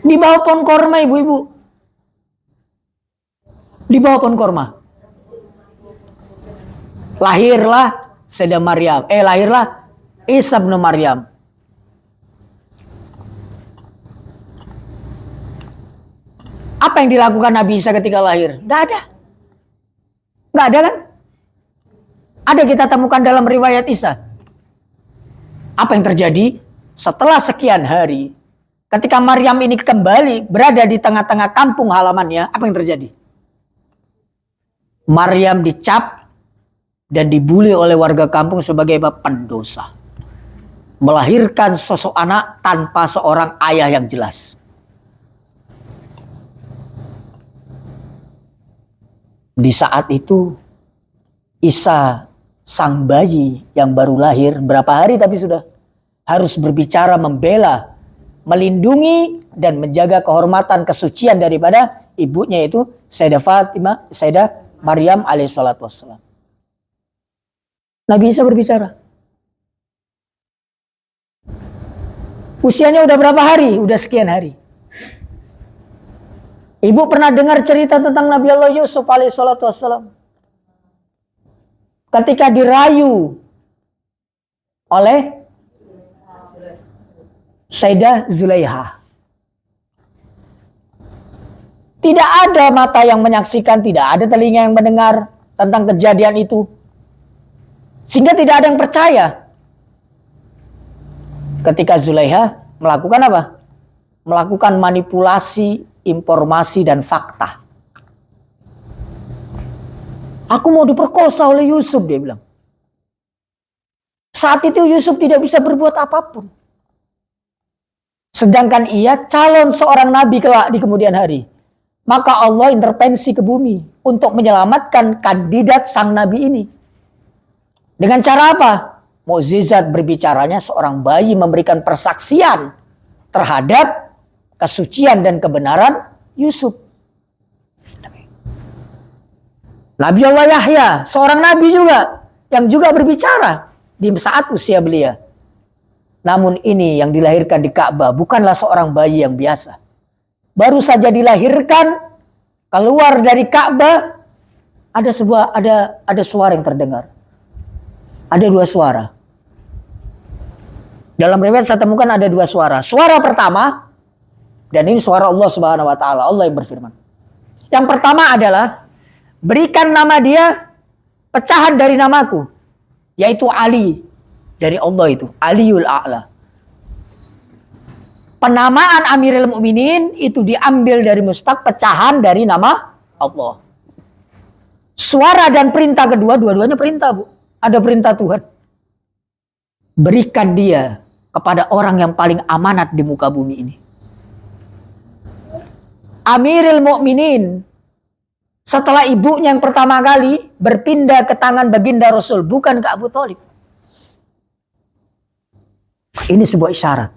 A: Di bawah pohon korma ibu-ibu. Di bawah pohon korma. Lahirlah Sayyidah Maryam. Lahirlah Isa bin Maryam. Apa yang dilakukan Nabi Isa ketika lahir? Nggak ada. Nggak ada kan? Ada kita temukan dalam riwayat Isa. Apa yang terjadi? Setelah sekian hari, ketika Maryam ini kembali berada di tengah-tengah kampung halamannya, apa yang terjadi? Maryam dicap dan dibuli oleh warga kampung sebagai pendosa. Melahirkan sosok anak tanpa seorang ayah yang jelas. Di saat itu, Isa, sang bayi yang baru lahir, berapa hari tapi sudah harus berbicara, membela, melindungi dan menjaga kehormatan kesucian daripada ibunya, yaitu Sayyidah Fatimah, Sayyidah Maryam alaihissalatu wassalam. Nabi Isa berbicara. Usianya udah berapa hari? Udah sekian hari. Ibu pernah dengar cerita tentang Nabi Allah Yusuf alaihissalatu wassalam. Ketika dirayu oleh Sayyidah Zulaiha. Tidak ada mata yang menyaksikan, tidak ada telinga yang mendengar tentang kejadian itu. Sehingga tidak ada yang percaya. Ketika Zulaiha melakukan apa? Melakukan manipulasi, informasi dan fakta. Aku mau diperkosa oleh Yusuf, dia bilang. Saat itu Yusuf tidak bisa berbuat apapun. Sedangkan ia calon seorang nabi kelak di kemudian hari. Maka Allah intervensi ke bumi untuk menyelamatkan kandidat sang nabi ini. Dengan cara apa? Mukjizat berbicaranya seorang bayi memberikan persaksian terhadap kesucian dan kebenaran Yusuf. Nabi Allah Yahya, seorang nabi juga yang juga berbicara di saat usia belia. Namun ini yang dilahirkan di Ka'bah bukanlah seorang bayi yang biasa. Baru saja dilahirkan, keluar dari Ka'bah, ada suara yang terdengar. Ada 2 suara. Dalam riwayat saya temukan ada 2 suara. Suara pertama, dan ini suara Allah Subhanahu wa taala, Allah yang berfirman. Yang pertama adalah, berikan nama dia pecahan dari namaku, yaitu Ali, dari Allah itu, Aliul A'la. Penamaan Amirul Mukminin itu diambil dari mustaq, pecahan dari nama Allah. Suara dan perintah kedua, dua-duanya perintah, Bu. Ada perintah Tuhan. Berikan dia kepada orang yang paling amanat di muka bumi ini. Amirul Mukminin setelah ibunya yang pertama kali berpindah ke tangan baginda Rasul, bukan ke Abu Thalib. Ini sebuah isyarat.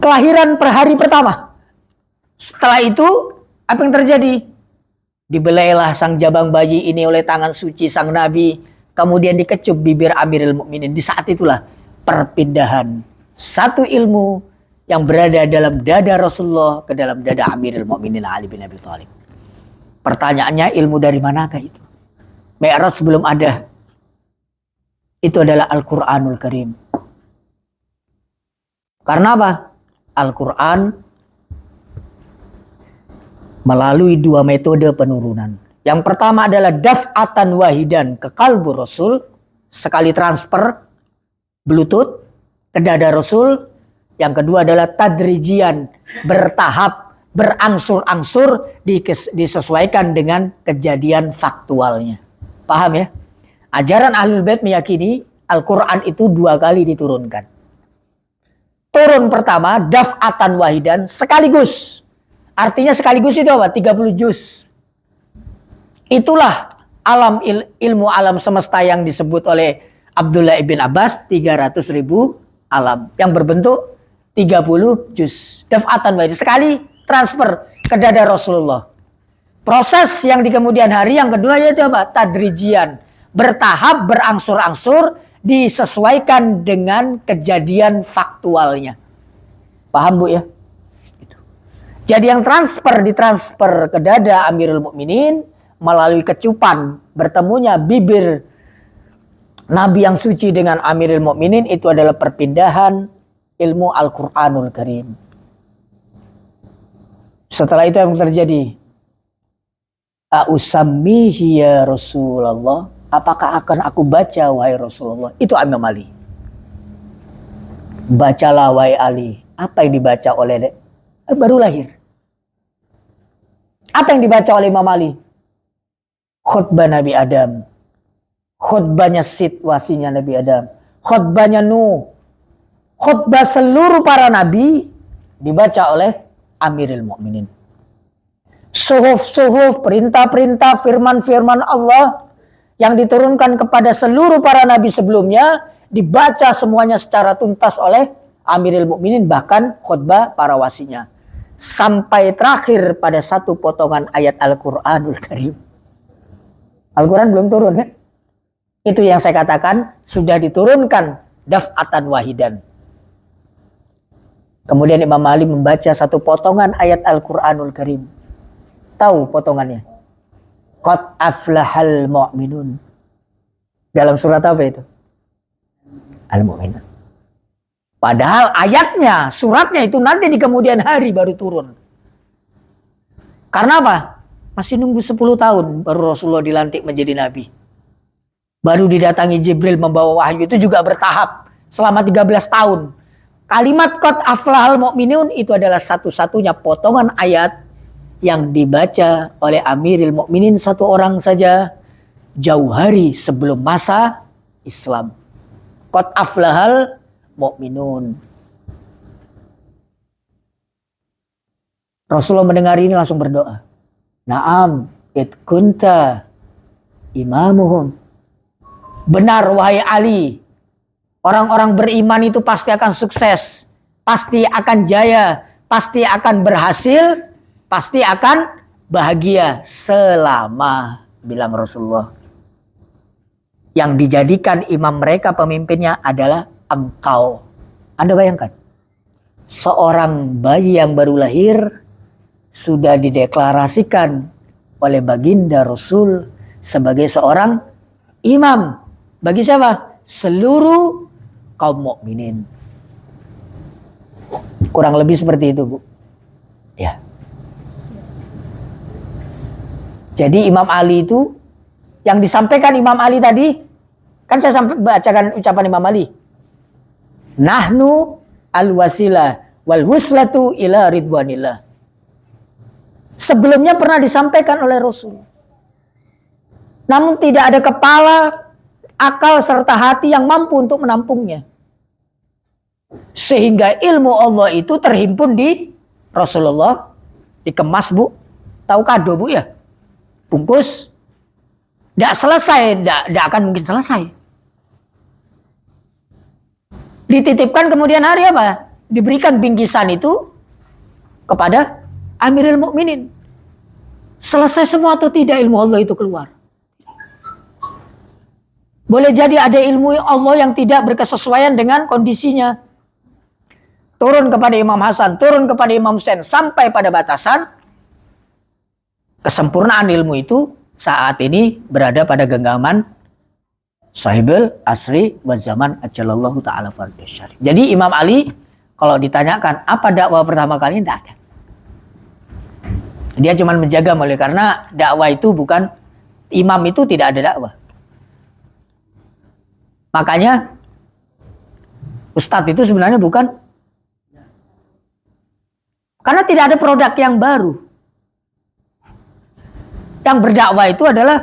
A: Kelahiran per hari pertama. Setelah itu apa yang terjadi? Dibelailah sang jabang bayi ini oleh tangan suci sang Nabi. Kemudian dikecup bibir Amirul Mukminin. Di saat itulah perpindahan satu ilmu yang berada dalam dada Rasulullah ke dalam dada Amirul Mukminin Ali bin Abi Thalib. Pertanyaannya, ilmu dari manakah itu? Mi'raj sebelum ada. Itu adalah Al-Quranul Karim. Karena apa? Al-Quran melalui dua metode penurunan. Yang pertama adalah daf'atan wahidan ke kalbu Rasul. Sekali transfer Bluetooth ke dada Rasul. Yang kedua adalah tadrijian, bertahap, berangsur-angsur disesuaikan dengan kejadian faktualnya. Paham ya? Ajaran Ahlul Bait meyakini Al-Quran itu 2 kali diturunkan. Turun pertama, daf'atan wahidan, sekaligus. Artinya sekaligus itu apa? 30 juz. Itulah ilmu alam semesta yang disebut oleh Abdullah ibn Abbas 300.000 alam. Yang berbentuk 30 juz. Daf'atan wahidan, sekali transfer ke dada Rasulullah. Proses yang di kemudian hari yang kedua yaitu apa? Tadrijian. Bertahap, berangsur-angsur, disesuaikan dengan kejadian faktualnya. Paham Bu ya? Itu. Jadi yang ditransfer ke dada Amirul Mukminin melalui kecupan bertemunya bibir Nabi yang suci dengan Amirul Mukminin itu adalah perpindahan ilmu Al-Quranul Karim. Setelah itu yang terjadi, A'usammihi ya Rasulullah, apakah akan aku baca wahai Rasulullah? Itu Imam Ali. Bacalah wahai Ali. Apa yang dibaca oleh baru lahir? Apa yang dibaca oleh Imam Ali? Khutbah Nabi Adam. Khutbahnya situasinya Nabi Adam. Khutbahnya Nuh. Khutbah seluruh para nabi dibaca oleh Amirul Mukminin. Suhuf-suhuf, perintah-perintah, firman-firman Allah yang diturunkan kepada seluruh para nabi sebelumnya dibaca semuanya secara tuntas oleh Amirul Mukminin, bahkan khutbah para wasinya. Sampai terakhir pada satu potongan ayat Al-Quranul Karim. Al-Quran belum turun kan? Itu yang saya katakan sudah diturunkan daf'atan wahidan. Kemudian Imam Ali membaca satu potongan ayat Al-Quranul Karim. Tahu potongannya? Qad aflahal mu'minun. Dalam surat apa itu? Al-Mu'minun. Padahal ayatnya, suratnya itu nanti di kemudian hari baru turun. Karena apa? Masih nunggu 10 tahun baru Rasulullah dilantik menjadi nabi. Baru didatangi Jibril membawa wahyu, itu juga bertahap selama 13 tahun. Kalimat qad aflahal mu'minun itu adalah satu-satunya potongan ayat yang dibaca oleh Amirul Mukminin satu orang saja jauh hari sebelum masa Islam. Qad aflahal mu'minun. Rasulullah mendengar ini langsung berdoa. Naam, it kunta imamuhum. Benar wahai Ali. Orang-orang beriman itu pasti akan sukses. Pasti akan jaya. Pasti akan berhasil. Pasti akan bahagia selama, bilang Rasulullah, yang dijadikan imam mereka pemimpinnya adalah engkau. Anda bayangkan, seorang bayi yang baru lahir sudah dideklarasikan oleh baginda Rasul sebagai seorang imam. Bagi siapa? Seluruh kaum mukminin. Kurang lebih seperti itu, Bu. Ya. Jadi Imam Ali itu yang disampaikan Imam Ali tadi, kan saya bacakan ucapan Imam Ali. Nahnu al-wasilah wal wuslatu ila ridwanillah. Sebelumnya pernah disampaikan oleh Rasul. Namun tidak ada kepala, akal serta hati yang mampu untuk menampungnya. Sehingga ilmu Allah itu terhimpun di Rasulullah, dikemas, Bu. Tahu kado, Bu ya? Bungkus. Tidak selesai, tidak akan mungkin selesai. Dititipkan kemudian hari apa? Diberikan bingkisan itu kepada Amirul Mukminin. Selesai semua atau tidak ilmu Allah itu keluar. Boleh jadi ada ilmu Allah yang tidak berkesesuaian dengan kondisinya. Turun kepada Imam Hasan, turun kepada Imam Husain, sampai pada batasan kesempurnaan ilmu itu saat ini berada pada genggaman Sahibul Asri wa Zaman ajallallahu ta'ala fardhu syarif. Jadi Imam Ali kalau ditanyakan apa dakwah pertama kali, tidak ada. Dia cuma menjaga mulai, karena dakwah itu bukan, imam itu tidak ada dakwah. Makanya ustadz itu sebenarnya bukan, karena tidak ada produk yang baru. Yang berdakwah itu adalah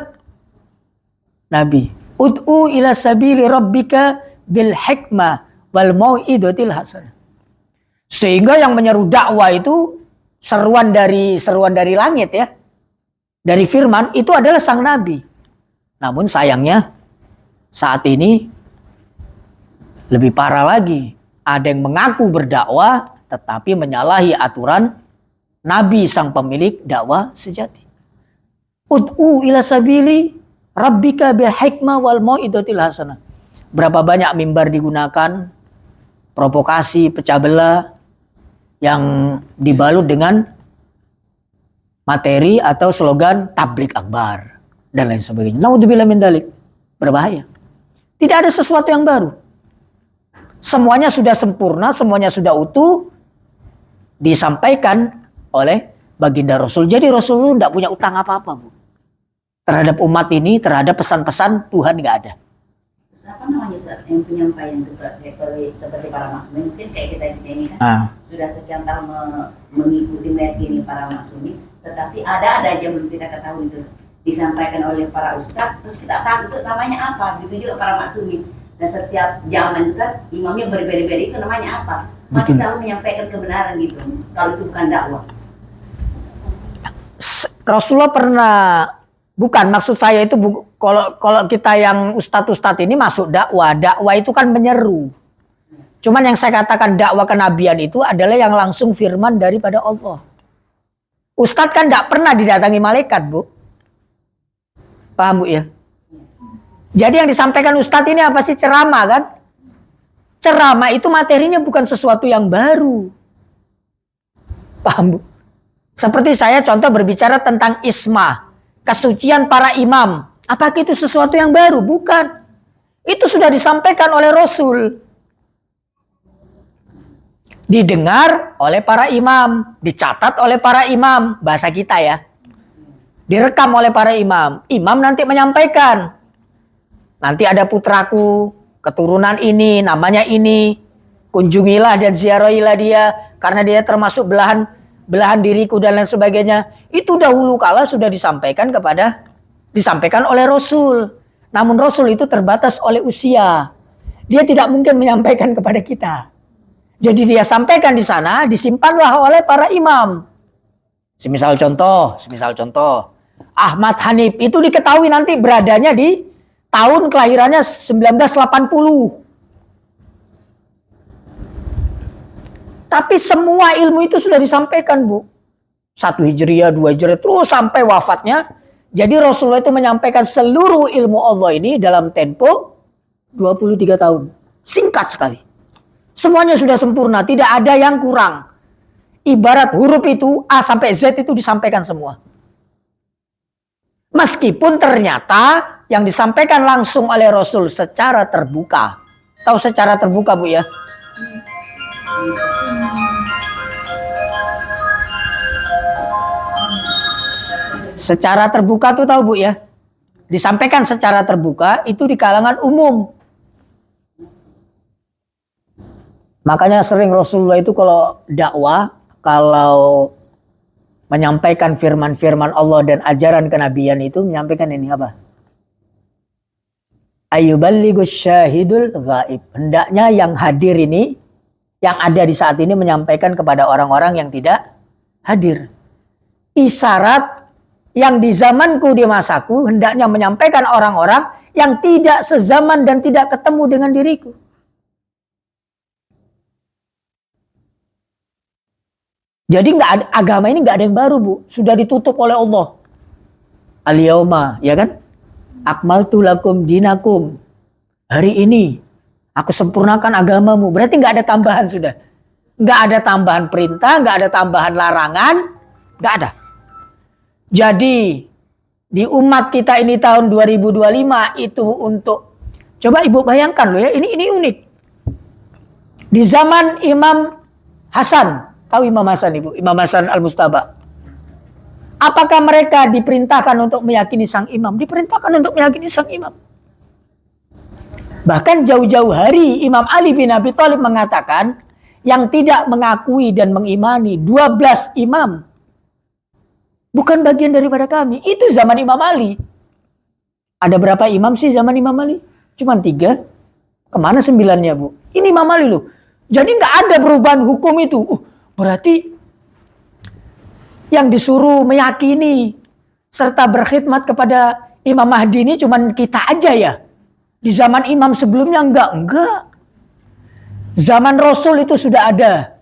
A: Nabi. Ud'u ila sabili rabbika bil hikmah wal mau'idatil hasanah. Sehingga yang menyeru dakwah itu seruan dari langit ya. Dari firman itu adalah sang Nabi. Namun sayangnya saat ini lebih parah lagi. Ada yang mengaku berdakwah tetapi menyalahi aturan Nabi sang pemilik dakwah sejati. Ud'u ila sabili Rabbika bil hikmah wal mau'idatil hasanah. Berapa banyak mimbar digunakan, provokasi, pecah belah yang dibalut dengan materi atau slogan tablik akbar dan lain sebagainya. Naudzubillah min dzalik. Berbahaya. Tidak ada sesuatu yang baru. Semuanya sudah sempurna, semuanya sudah utuh disampaikan oleh baginda Rasul. Jadi Rasul itu tidak punya utang apa-apa, Bu. Terhadap umat ini, terhadap pesan-pesan Tuhan nggak ada.
C: Terus apa namanya Ustaz, yang penyampaian itu seperti para maksumi, mungkin kayak kita ini kan sudah sekian tahun mengikuti meyakini para maksumi, tetapi ada aja belum kita ketahui itu disampaikan oleh para ustadz, terus kita tahu itu namanya apa, gitu juga para maksumi. Dan setiap zaman itu kan imamnya berbeda-beda, itu namanya apa? Masih selalu menyampaikan kebenaran gitu, kalau itu bukan dakwah.
A: Rasulullah pernah, bukan, maksud saya itu kalau kita yang ustadz-ustadz ini masuk dakwah. Dakwah itu kan menyeru. Cuman yang saya katakan dakwah kenabian itu adalah yang langsung firman daripada Allah. Ustadz kan tidak pernah didatangi malaikat, Bu. Paham, Bu ya? Jadi yang disampaikan ustadz ini apa sih? Ceramah kan? Ceramah itu materinya bukan sesuatu yang baru. Paham, Bu? Seperti saya contoh berbicara tentang ismah. Kesucian para imam. Apakah itu sesuatu yang baru? Bukan. Itu sudah disampaikan oleh Rasul. Didengar oleh para imam. Dicatat oleh para imam. Bahasa kita ya. Direkam oleh para imam. Imam nanti menyampaikan. Nanti ada putraku. Keturunan ini. Namanya ini. Kunjungilah dan ziarahilah dia. Karena dia termasuk belahan diriku dan lain sebagainya. Itu dahulu kala sudah disampaikan oleh Rasul. Namun Rasul itu terbatas oleh usia. Dia tidak mungkin menyampaikan kepada kita. Jadi dia sampaikan di sana, disimpanlah oleh para imam. Semisal contoh, Ahmad Hanif itu diketahui nanti beradanya di tahun kelahirannya 1980. Tapi semua ilmu itu sudah disampaikan, Bu. 1 Hijriah, 2 Hijriah, terus sampai wafatnya. Jadi Rasulullah itu menyampaikan seluruh ilmu Allah ini dalam tempo 23 tahun. Singkat sekali. Semuanya sudah sempurna, tidak ada yang kurang. Ibarat huruf itu, A sampai Z itu disampaikan semua. Meskipun ternyata yang disampaikan langsung oleh Rasul secara terbuka. Tahu secara terbuka, Bu ya? Secara terbuka tuh tahu, Bu ya? Disampaikan secara terbuka itu di kalangan umum. Makanya sering Rasulullah itu kalau dakwah, kalau menyampaikan firman-firman Allah dan ajaran kenabian itu menyampaikan ini apa? Ayyuballigus syahidul ghaib. Hendaknya yang hadir ini, yang ada di saat ini menyampaikan kepada orang-orang yang tidak hadir. Isyarat yang di zamanku, di masaku, hendaknya menyampaikan orang-orang yang tidak sezaman dan tidak ketemu dengan diriku. Jadi nggak ada, agama ini nggak ada yang baru, Bu. Sudah ditutup oleh Allah. Al-yauma, ya kan? Akmaltu lakum dinakum. Hari ini aku sempurnakan agamamu. Berarti nggak ada tambahan sudah. Nggak ada tambahan perintah, nggak ada tambahan larangan, nggak ada. Jadi di umat kita ini tahun 2025 itu untuk, coba Ibu bayangkan loh ya, ini unik. Di zaman Imam Hasan, tahu Imam Hasan Ibu? Imam Hasan Al-Mustaba. Apakah mereka diperintahkan untuk meyakini sang imam? Diperintahkan untuk meyakini sang imam. Bahkan jauh-jauh hari Imam Ali bin Abi Thalib mengatakan, yang tidak mengakui dan mengimani 12 imam bukan bagian daripada kami. Itu zaman Imam Ali. Ada berapa imam sih zaman Imam Ali? Cuman 3. Kemana 9-nya, Bu? Ini Imam Ali loh. Jadi nggak ada perubahan hukum itu. Berarti yang disuruh meyakini serta berkhidmat kepada Imam Mahdi ini cuman kita aja ya. Di zaman imam sebelumnya enggak. Zaman Rasul itu sudah ada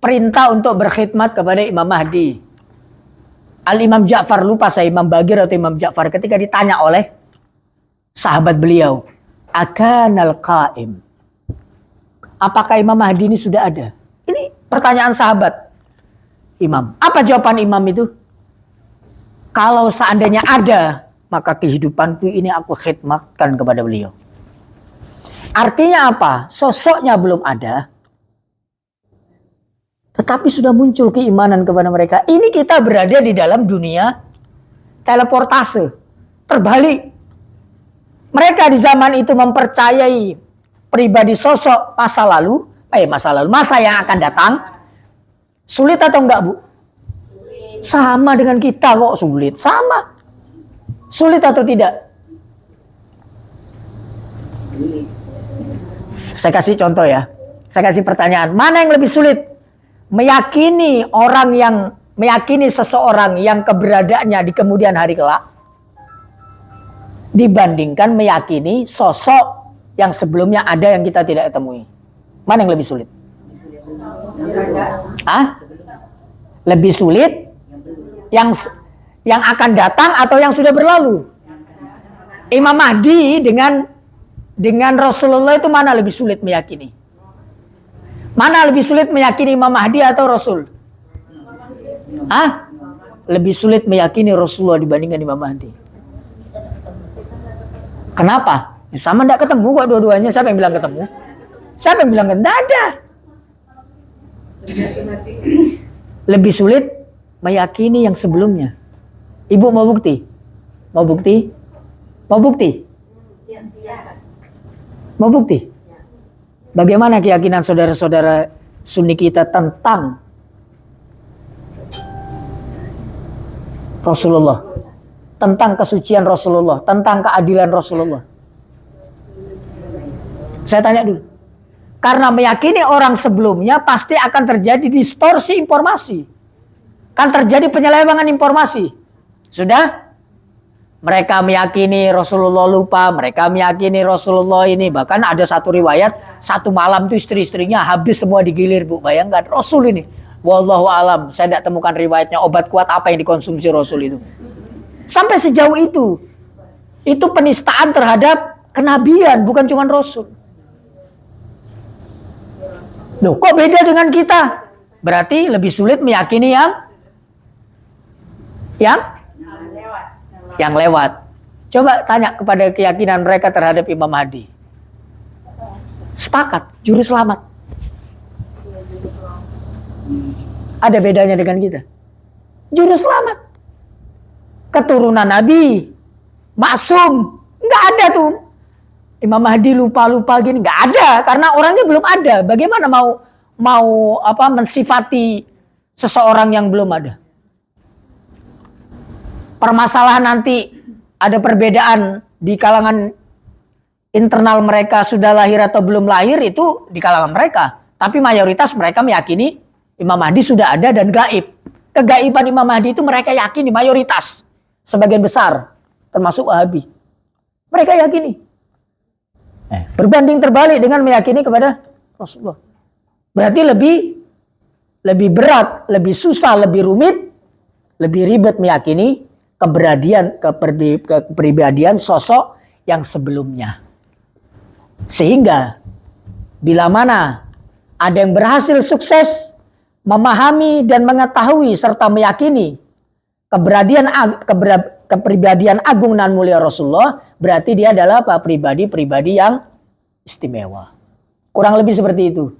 A: perintah untuk berkhidmat kepada Imam Mahdi. Al-Imam Ja'far, lupa saya Imam Bagir atau Imam Ja'far, ketika ditanya oleh sahabat beliau, akanal qaim, apakah Imam Mahdi ini sudah ada? Ini pertanyaan sahabat imam. Apa jawaban imam itu? Kalau seandainya ada, maka kehidupanku ini aku khidmatkan kepada beliau. Artinya apa? Sosoknya belum ada, tetapi sudah muncul keimanan kepada mereka. Ini kita berada di dalam dunia teleportase. Terbalik. Mereka di zaman itu mempercayai pribadi sosok masa yang akan datang. Sulit atau enggak, Bu? Sama dengan kita kok, sulit. Sama. Sulit atau tidak? Saya kasih contoh ya. Saya kasih pertanyaan. Mana yang lebih sulit? Meyakini seseorang yang keberadaannya di kemudian hari kelak, dibandingkan meyakini sosok yang sebelumnya ada yang kita tidak temui. Mana yang lebih sulit? Lebih sulit yang akan datang atau yang sudah berlalu? Imam Mahdi dengan Rasulullah itu mana lebih sulit meyakini? Mana lebih sulit meyakini Imam Mahdi atau Rasul? Lebih sulit meyakini Rasulullah dibandingkan Imam Mahdi. Kenapa? Sama tidak ketemu kok dua-duanya. Siapa yang bilang ketemu? Siapa yang bilang tidak ada? Lebih sulit meyakini yang sebelumnya. Ibu mau bukti? Mau bukti? Mau bukti? Mau bukti? Bagaimana keyakinan saudara-saudara Sunni kita tentang Rasulullah, tentang kesucian Rasulullah, tentang keadilan Rasulullah? Saya tanya dulu. Karena meyakini orang sebelumnya pasti akan terjadi distorsi informasi. Kan terjadi penyelewengan informasi. Sudah? Mereka meyakini Rasulullah lupa, mereka meyakini Rasulullah ini. Bahkan ada satu riwayat, satu malam itu istri-istrinya habis semua digilir, Bu. Bayangkan, Rasul ini. Wallahu alam, saya tidak temukan riwayatnya obat kuat apa yang dikonsumsi Rasul itu. Sampai sejauh itu. Itu penistaan terhadap kenabian, bukan cuma Rasul. Loh, kok beda dengan kita? Berarti lebih sulit meyakini yang lewat. Coba tanya kepada keyakinan mereka terhadap Imam Mahdi. Sepakat, juru selamat. Ada bedanya dengan kita. Juru selamat. Keturunan Nabi. Maksum. Nggak ada tuh. Imam Mahdi lupa-lupa gini. Nggak ada. Karena orangnya belum ada. Bagaimana mau mensifati seseorang yang belum ada? Permasalahan nanti ada perbedaan di kalangan internal mereka sudah lahir atau belum lahir itu di kalangan mereka. Tapi mayoritas mereka meyakini Imam Mahdi sudah ada dan gaib. Kegaiban Imam Mahdi itu mereka yakini mayoritas. Sebagian besar termasuk Wahabi. Mereka yakini. Berbanding terbalik dengan meyakini kepada Rasulullah. Berarti lebih berat, lebih susah, lebih rumit, lebih ribet meyakini kepribadian sosok yang sebelumnya. Sehingga bila mana ada yang berhasil sukses memahami dan mengetahui serta meyakini kepribadian agung dan mulia Rasulullah, berarti dia adalah pribadi-pribadi yang istimewa. Kurang lebih seperti itu.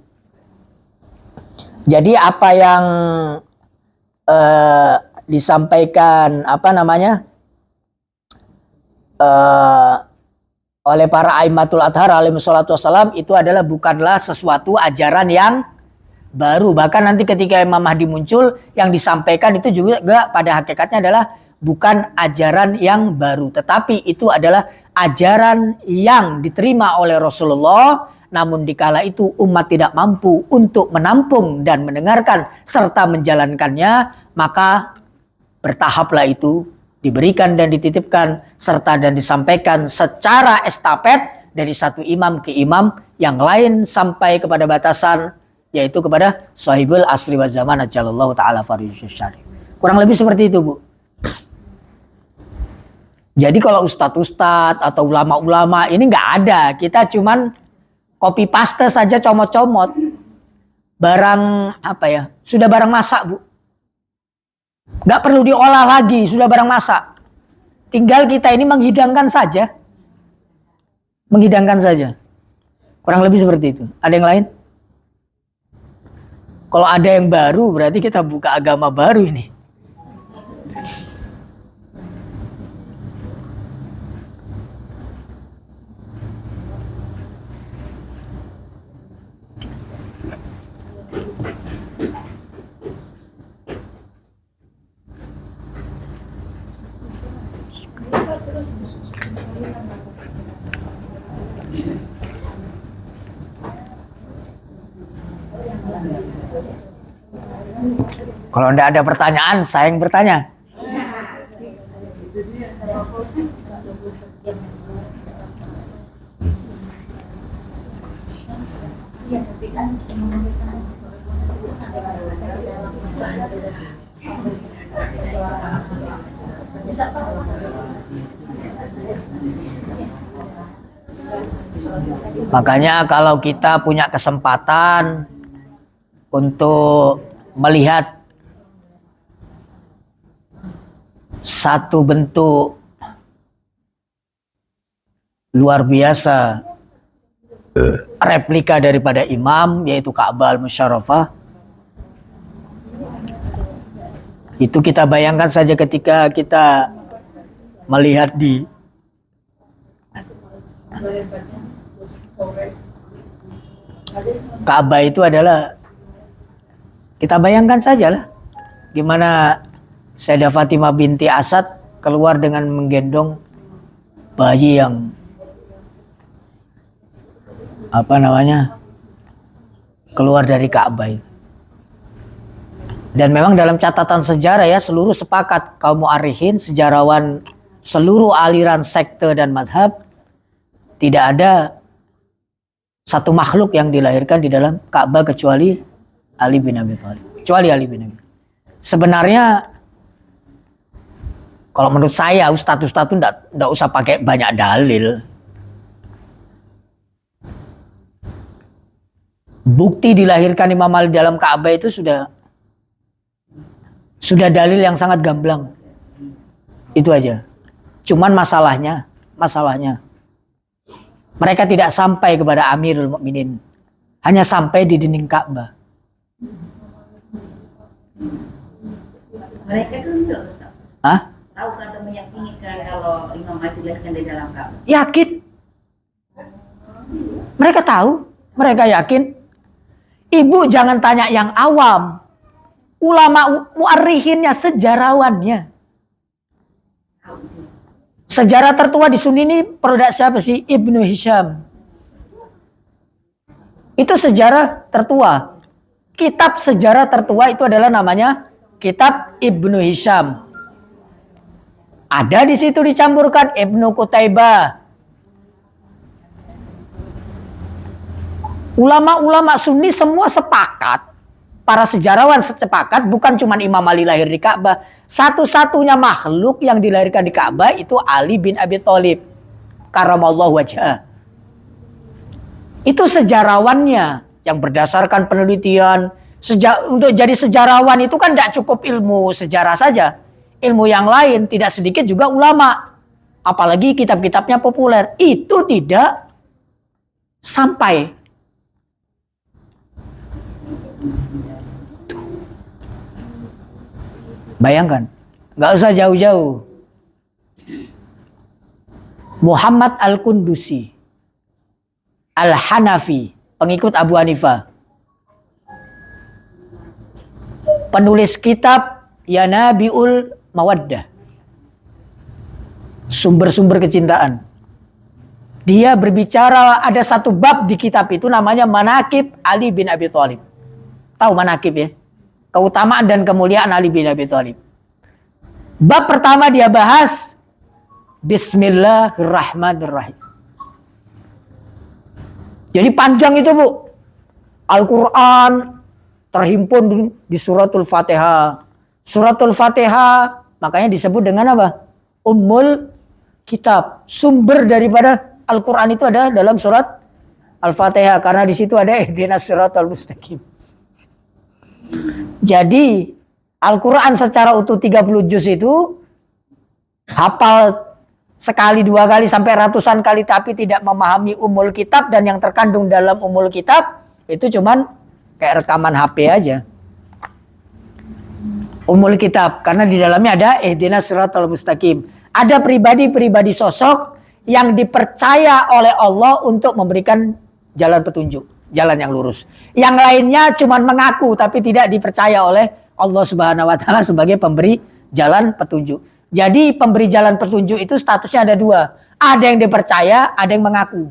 A: Jadi apa yang disampaikan oleh para aimatul athhar alaihi wassalatu wassalam itu adalah bukanlah sesuatu ajaran yang baru. Bahkan nanti ketika Imam Mahdi muncul, yang disampaikan itu juga pada hakikatnya adalah bukan ajaran yang baru, tetapi itu adalah ajaran yang diterima oleh Rasulullah. Namun dikala itu umat tidak mampu untuk menampung dan mendengarkan serta menjalankannya, maka bertahaplah itu diberikan dan dititipkan serta dan disampaikan secara estafet dari satu imam ke imam yang lain sampai kepada batasan, yaitu kepada sahibul asri wa zaman ajallallahu ta'ala farijusyarif syarif. Kurang lebih seperti itu, Bu. Jadi kalau ustadz-ustadz atau ulama-ulama ini nggak ada. Kita cuman copy paste saja, comot-comot. Barang sudah barang masak, Bu. Nggak perlu diolah lagi, sudah barang masak. Tinggal kita ini menghidangkan saja. Menghidangkan saja. Kurang lebih seperti itu. Ada yang lain? Kalau ada yang baru, berarti kita buka agama baru ini. Kalau tidak ada pertanyaan, saya yang bertanya. Makanya kalau kita punya kesempatan untuk melihat satu bentuk luar biasa replika daripada imam, yaitu Ka'bah al-Musyarrafah, itu kita bayangkan saja ketika kita melihat di Ka'bah itu adalah, kita bayangkan sajalah gimana Sayyidah Fatimah binti Asad keluar dengan menggendong bayi yang keluar dari Ka'bah itu. Dan memang dalam catatan sejarah ya, seluruh sepakat kaum mu'arikhin, sejarawan seluruh aliran sekte dan madhab, tidak ada satu makhluk yang dilahirkan di dalam Ka'bah kecuali Ali bin Abi Thalib. Kecuali Ali bin Abi. Sebenarnya kalau menurut saya ustadz-ustadz itu enggak usah pakai banyak dalil. Bukti dilahirkan Imam Ali dalam Ka'bah itu sudah dalil yang sangat gamblang. Itu aja. Cuman masalahnya mereka tidak sampai kepada Amirul Mukminin. Hanya sampai di dinding Ka'bah.
C: Mereka kan enggak, Ustaz.
A: Hah?
C: Tahu atau meyakini kalau Imam Mahdi dilahirkan di dalam Ka'bah?
A: Yakin. Mereka tahu, mereka yakin. Ibu jangan tanya yang awam. Ulama mu'arrikhinnya, sejarawannya. Sejarah tertua di Sunni ini produk siapa sih? Ibnu Hisham. Itu sejarah tertua. Kitab sejarah tertua itu adalah namanya Kitab Ibnu Hisham. Ada di situ dicampurkan Ibnu Qutaibah. Ulama-ulama Sunni semua sepakat para sejarawan sepakat bukan cuma Imam Ali lahir di Ka'bah. Satu-satunya makhluk yang dilahirkan di Ka'bah itu Ali bin Abi Thalib. Karamallahu wajhah. Itu sejarawannya yang berdasarkan penelitian. Untuk jadi sejarawan itu kan tidak cukup ilmu sejarah saja. Ilmu yang lain tidak sedikit juga ulama. Apalagi kitab-kitabnya populer. Itu tidak sampai. Bayangkan, nggak usah jauh-jauh. Muhammad Al-Kundusi, Al-Hanafi, pengikut Abu Hanifah, penulis kitab Yanabiul Mawaddah, sumber-sumber kecintaan. Dia berbicara, ada satu bab di kitab itu namanya Manaqib Ali bin Abi Thalib. Tahu Manaqib ya? Keutamaan dan kemuliaan Ali bin Abi Thalib. Bab pertama dia bahas Bismillahirrahmanirrahim. Jadi panjang itu, Bu. Al-Quran terhimpun di suratul Fatihah. Suratul Fatihah makanya disebut dengan apa? Ummul Kitab. Sumber daripada Al-Quran itu ada dalam surat Al-Fatihah. Karena di situ ada ihdinas siratal mustaqim. Jadi Al-Quran secara utuh 30 juz itu hafal sekali, dua kali, sampai ratusan kali, tapi tidak memahami Ummul Kitab, dan yang terkandung dalam Ummul Kitab itu cuman kayak rekaman HP aja. Ummul Kitab, karena di dalamnya ada ihdinas siratal mustaqim. Ada pribadi-pribadi sosok yang dipercaya oleh Allah untuk memberikan jalan petunjuk, jalan yang lurus. Yang lainnya cuman mengaku tapi tidak dipercaya oleh Allah Subhanahu wa taala sebagai pemberi jalan petunjuk. Jadi pemberi jalan petunjuk itu statusnya ada dua. Ada yang dipercaya, ada yang mengaku.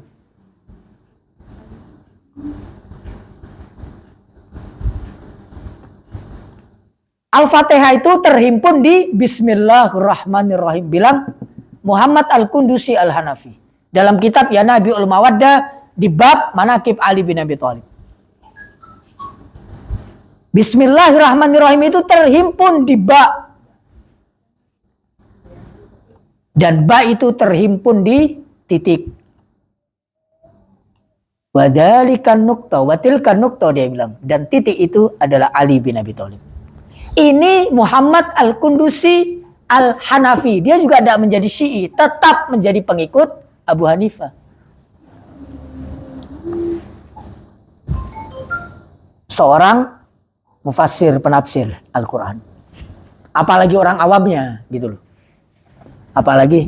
A: Al-Fatihah itu terhimpun di Bismillahirrahmanirrahim. Bilang Muhammad Al-Kundusi Al-Hanafi. Dalam kitab Yanabiul Mawaddah di bab Manaqib Ali bin Abi Thalib. Bismillahirrahmanirrahim itu terhimpun di ba. Dan ba itu terhimpun di titik. Wadalikan nukta, watilkan nukta, dia bilang. Dan titik itu adalah Ali bin Abi Thalib. Ini Muhammad Al-Kundusi Al-Hanafi. Dia juga tidak menjadi Syi'i, tetap menjadi pengikut Abu Hanifah. Seorang mufassir, penafsir Al-Quran. Apalagi orang awamnya, gitu loh. Apalagi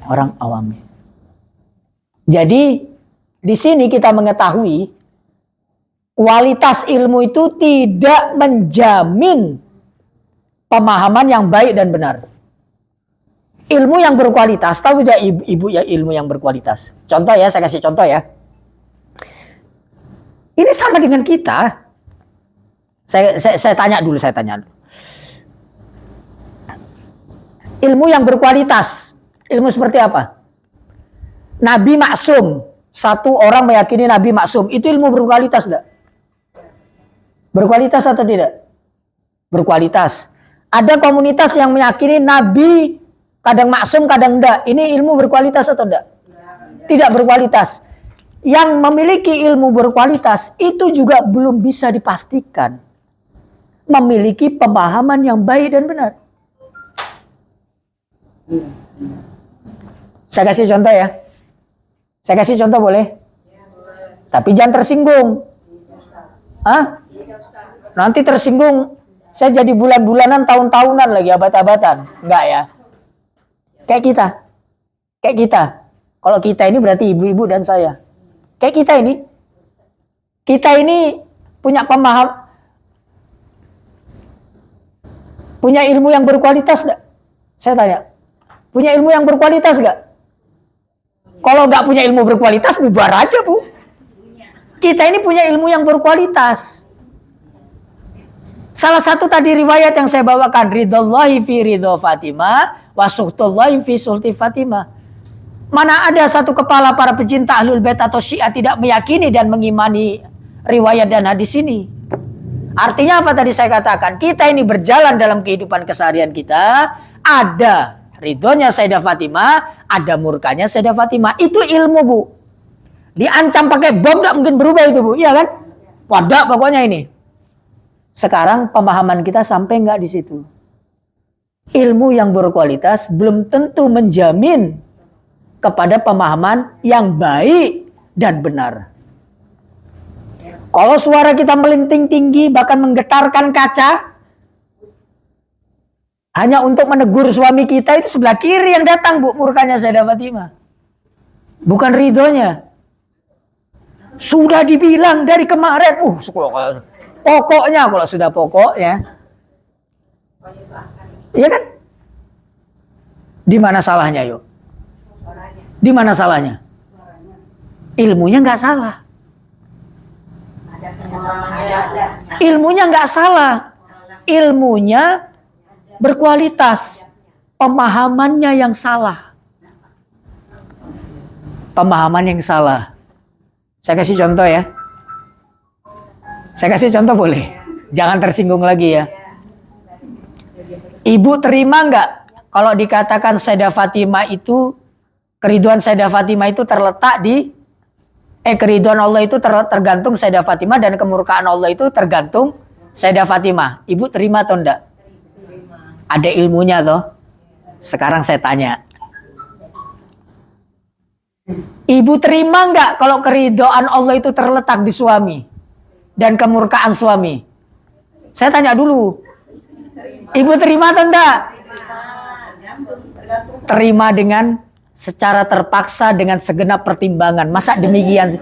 A: orang awamnya. Jadi di sini kita mengetahui kualitas ilmu itu tidak menjamin pemahaman yang baik dan benar. Ilmu yang berkualitas, tahu tidak ibu ya ilmu yang berkualitas? Contoh ya, saya kasih contoh ya. Ini sama dengan kita. Saya tanya dulu. Ilmu yang berkualitas, ilmu seperti apa? Nabi maksum, satu orang meyakini Nabi maksum, itu ilmu berkualitas tidak? Berkualitas atau tidak? Berkualitas. Ada komunitas yang meyakini Nabi kadang maksum, kadang enggak. Ini ilmu berkualitas atau enggak? Tidak berkualitas. Yang memiliki ilmu berkualitas itu juga belum bisa dipastikan memiliki pemahaman yang baik dan benar. Saya kasih contoh ya. Saya kasih contoh boleh? Tapi jangan tersinggung. Hah? Nanti tersinggung. Saya jadi bulan-bulanan, tahun-tahunan lagi, abad-abadan. Enggak ya. Kayak kita. Kalau kita ini berarti ibu-ibu dan saya. Kayak kita ini. Kita ini punya punya ilmu yang berkualitas enggak? Saya tanya. Punya ilmu yang berkualitas enggak? Kalau enggak punya ilmu berkualitas, bubar aja, Bu. Kita ini punya ilmu yang berkualitas. Salah satu tadi riwayat yang saya bawakan, ridallahi fi ridho Fatimah, wa suhtullahi fi sulti Fatimah. Mana ada satu kepala para pecinta Ahlul Bait atau Syiah tidak meyakini dan mengimani riwayat dan hadis ini. Artinya apa tadi saya katakan? Kita ini berjalan dalam kehidupan keseharian kita, ada ridhonya Sayyidah Fatimah, ada murkanya Sayyidah Fatimah. Itu ilmu, Bu. Diancam pakai bom tidak mungkin berubah itu, Bu. Iya kan? Wadah pokoknya ini. Sekarang pemahaman kita sampai nggak di situ. Ilmu yang berkualitas belum tentu menjamin kepada pemahaman yang baik dan benar. Kalau suara kita melinting tinggi, bahkan menggetarkan kaca, hanya untuk menegur suami kita, itu sebelah kiri yang datang, Bu, murkanya Sayyidah Fatimah. Bukan ridhonya. Sudah dibilang dari kemarin, pokoknya kalau sudah pokoknya, iya kan? Di mana salahnya, yuk? Di mana salahnya? Ilmunya nggak salah. Ilmunya nggak salah. Ilmunya berkualitas. Pemahamannya yang salah. Pemahaman yang salah. Saya kasih contoh ya. Saya kasih contoh boleh? Jangan tersinggung lagi ya. Ibu terima nggak kalau dikatakan Sayyidah Fatimah itu, keriduan Sayyidah Fatimah itu terletak di keriduan Allah itu tergantung Sayyidah Fatimah, dan kemurkaan Allah itu tergantung Sayyidah Fatimah. Ibu terima atau enggak? Ada ilmunya toh. Sekarang saya tanya. Ibu terima enggak kalau keridhaan Allah itu terletak di suami dan kemurkaan suami? Saya tanya dulu. Ibu terima atau enggak? Terima dengan secara terpaksa dengan segenap pertimbangan. Masa demikian?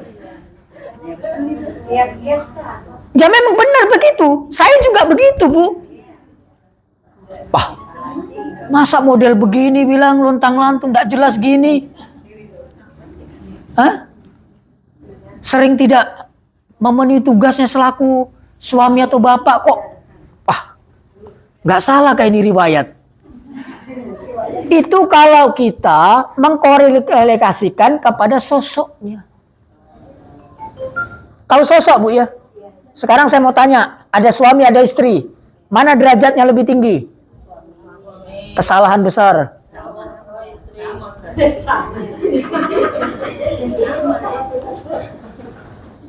A: Ya memang benar begitu. Saya juga begitu, Bu. Wah, masa model begini bilang lontang-lantung, tidak jelas gini. Hah? Sering tidak memenuhi tugasnya selaku suami atau bapak kok. Wah, nggak salah kayak ini riwayat. Itu kalau kita mengkorelasikan kepada sosoknya. Tahu sosok, Bu ya? Sekarang saya mau tanya, ada suami, ada istri. Mana derajatnya lebih tinggi? Kesalahan besar.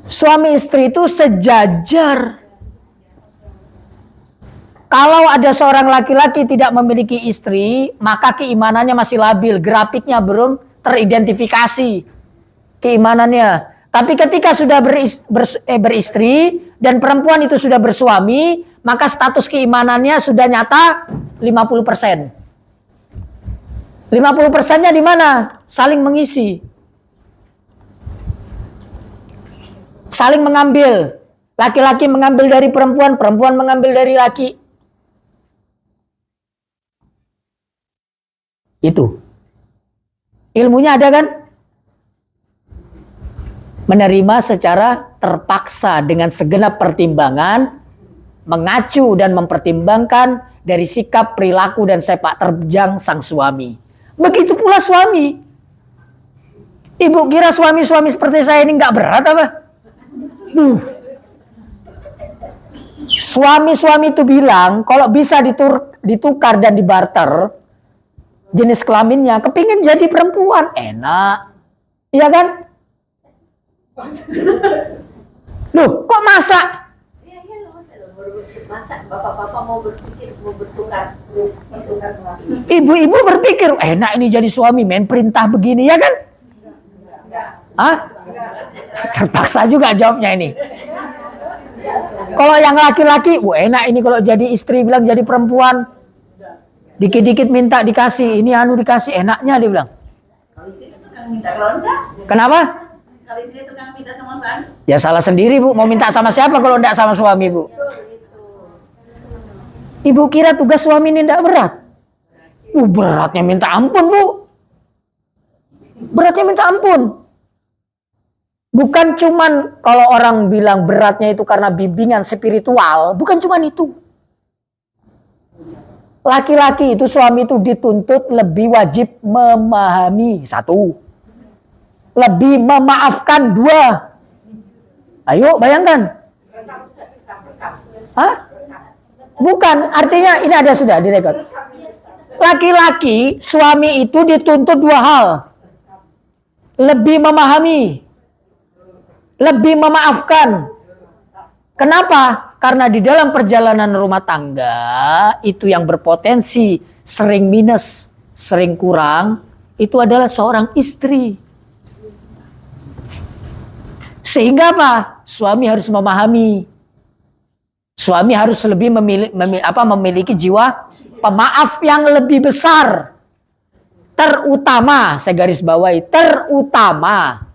A: Suami istri itu sejajar. Kalau ada seorang laki-laki tidak memiliki istri, maka keimanannya masih labil, grafiknya belum teridentifikasi keimanannya. Tapi ketika sudah beristri dan perempuan itu sudah bersuami, maka status keimanannya sudah nyata 50%. 50%-nya di mana? Saling mengisi. Saling mengambil. Laki-laki mengambil dari perempuan, perempuan mengambil dari laki. Itu. Ilmunya ada kan? Menerima secara terpaksa dengan segenap pertimbangan, mengacu dan mempertimbangkan dari sikap, perilaku, dan sepak terjang sang suami. Begitu pula suami. Ibu kira suami-suami seperti saya ini nggak berat apa? Suami-suami itu bilang kalau bisa ditukar dan dibarter jenis kelaminnya, kepingin jadi perempuan, enak, iya kan? Loh, kok masa?
C: Masa bapak-bapak mau bertukar?
A: Ibu-ibu berpikir, enak ini jadi suami, main perintah begini, ya kan? Hah? Terpaksa juga jawabnya ini. Kalau yang laki-laki, enak ini kalau jadi istri bilang jadi perempuan. Dikit-dikit minta dikasih, ini anu dikasih, enaknya dia bilang.
C: Kalau istri itu kan minta ronda.
A: Kenapa?
C: Kalau istri itu kan minta sama suami.
A: Ya salah sendiri, Bu. Mau minta sama siapa kalau enggak sama suami, Bu? Ibu kira tugas suami ini enggak berat? Beratnya minta ampun, Bu. Beratnya minta ampun. Bukan cuman kalau orang bilang beratnya itu karena bimbingan spiritual, bukan cuman itu. Laki-laki itu, suami itu dituntut lebih wajib memahami, 1. Lebih memaafkan, 2. Ayo bayangkan. Hah? Bukan, artinya ini ada sudah direkod. Laki-laki, suami itu dituntut dua hal. Lebih memahami, lebih memaafkan. Kenapa? Karena di dalam perjalanan rumah tangga, itu yang berpotensi sering minus, sering kurang, itu adalah seorang istri. Sehingga apa? Suami harus memahami. Suami harus lebih memiliki jiwa pemaaf yang lebih besar. Terutama, saya garis bawahi, terutama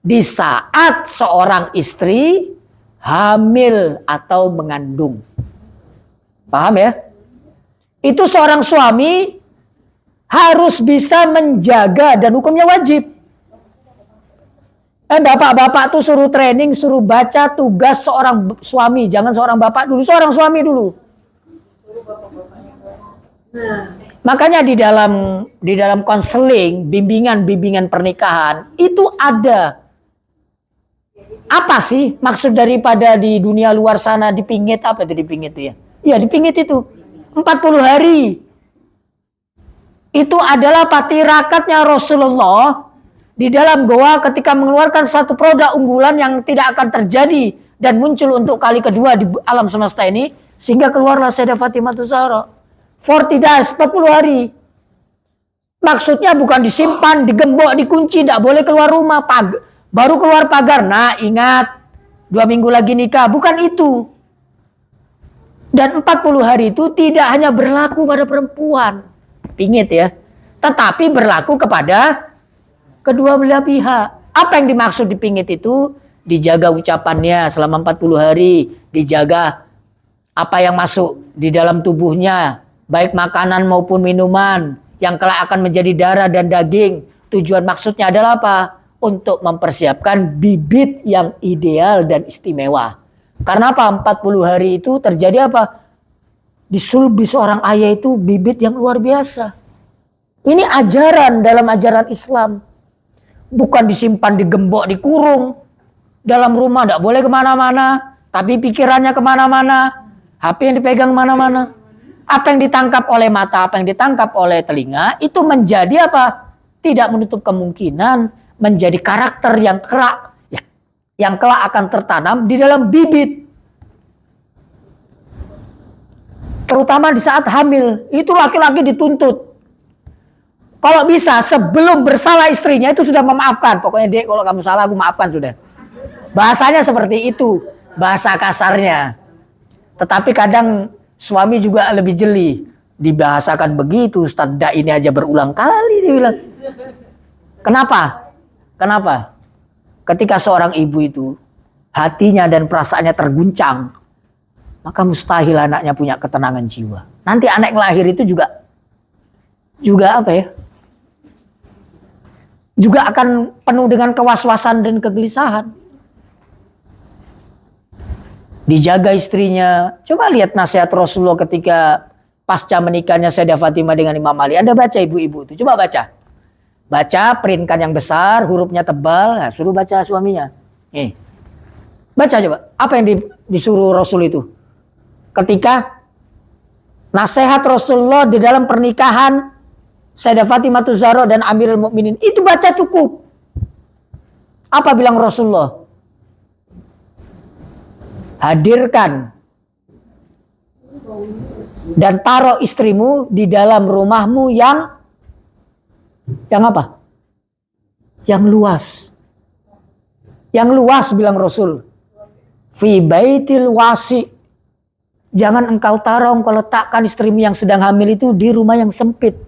A: di saat seorang istri hamil atau mengandung. Paham ya? Itu seorang suami harus bisa menjaga dan hukumnya wajib. Bapak-bapak tuh suruh training, suruh baca tugas seorang suami. Jangan seorang bapak dulu, seorang suami dulu. Makanya di dalam konseling, bimbingan pernikahan, itu ada. Apa sih maksud daripada di dunia luar sana dipingit? Apa itu dipingit itu ya? Ya dipingit itu. 40 hari. Itu adalah patirakatnya Rasulullah di dalam goa ketika mengeluarkan satu produk unggulan yang tidak akan terjadi dan muncul untuk kali kedua di alam semesta ini, sehingga keluarlah Sayyidah Fatimah Zahra. 40 days, 40 hari. Maksudnya bukan disimpan, digembok, dikunci, tidak boleh keluar rumah, baru keluar pagar. Nah, ingat 2 minggu lagi nikah, bukan itu. Dan 40 hari itu tidak hanya berlaku pada perempuan, pingit ya, tetapi berlaku kepada kedua belah pihak. Apa yang dimaksud dipingit itu? Dijaga ucapannya selama 40 hari. Dijaga apa yang masuk di dalam tubuhnya. Baik makanan maupun minuman. Yang kelak akan menjadi darah dan daging. Tujuan maksudnya adalah apa? Untuk mempersiapkan bibit yang ideal dan istimewa. Karena apa? 40 hari itu terjadi apa? Disulbi seorang ayah itu bibit yang luar biasa. Ini ajaran dalam ajaran Islam. Bukan disimpan, digembok, dikurung. Dalam rumah tidak boleh kemana-mana. Tapi pikirannya kemana-mana. HP yang dipegang kemana-mana. Apa yang ditangkap oleh mata, apa yang ditangkap oleh telinga. Itu menjadi apa? Tidak menutup kemungkinan menjadi karakter yang kelak. Yang kelak akan tertanam di dalam bibit. Terutama di saat hamil. Itu laki-laki dituntut. Kalau bisa sebelum bersalah istrinya itu sudah memaafkan. Pokoknya dek, kalau kamu salah aku maafkan sudah. Bahasanya seperti itu. Bahasa kasarnya. Tetapi kadang suami juga lebih jeli. Dibahasakan begitu. Ustaz ini aja berulang kali dia bilang. Kenapa? Kenapa? Ketika seorang ibu itu hatinya dan perasaannya terguncang, maka mustahil anaknya punya ketenangan jiwa. Nanti anak yang lahir itu juga apa ya? Juga akan penuh dengan kewaswasan dan kegelisahan. Dijaga istrinya. Coba lihat nasihat Rasulullah ketika pasca menikahnya Sayyidah Fatimah dengan Imam Ali. Anda baca ibu-ibu itu. Coba baca. Baca printkan yang besar, hurufnya tebal. Nah, suruh baca suaminya. Baca coba. Apa yang disuruh Rasul itu? Ketika nasihat Rasulullah di dalam pernikahan Sayyidah Fatimah Zahra dan Amirul Mukminin, itu baca cukup. Apa bilang Rasulullah? Hadirkan dan taruh istrimu di dalam rumahmu yang apa? Yang luas. Yang luas bilang Rasul. Fi baitil wasi. Jangan engkau letakkan istrimu yang sedang hamil itu di rumah yang sempit.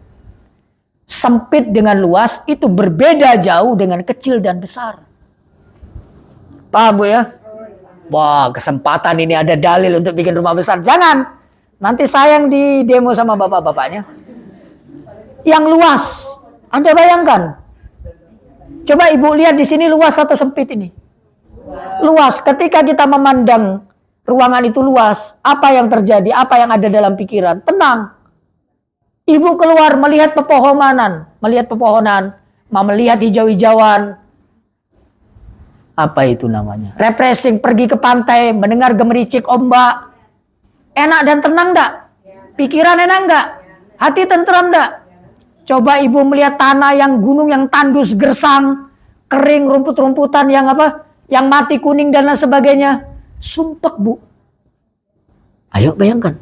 A: Sempit dengan luas itu berbeda jauh dengan kecil dan besar. Paham Bu ya? Wah, kesempatan ini ada dalil untuk bikin rumah besar. Jangan. Nanti sayang di demo sama bapak-bapaknya. Yang luas. Anda bayangkan. Coba Ibu lihat di sini luas atau sempit ini? Luas. Ketika kita memandang ruangan itu luas, apa yang terjadi? Apa yang ada dalam pikiran? Tenang. Ibu keluar melihat pepohonan, melihat hijau-hijauan. Apa itu namanya? Refreshing, pergi ke pantai, mendengar gemericik ombak. Enak dan tenang enggak? Pikiran enak enggak? Hati tentram enggak? Coba ibu melihat tanah yang gunung yang tandus gersang, kering, rumput-rumputan yang apa? Yang mati kuning dan lain sebagainya. Sumpek, Bu. Ayo bayangkan.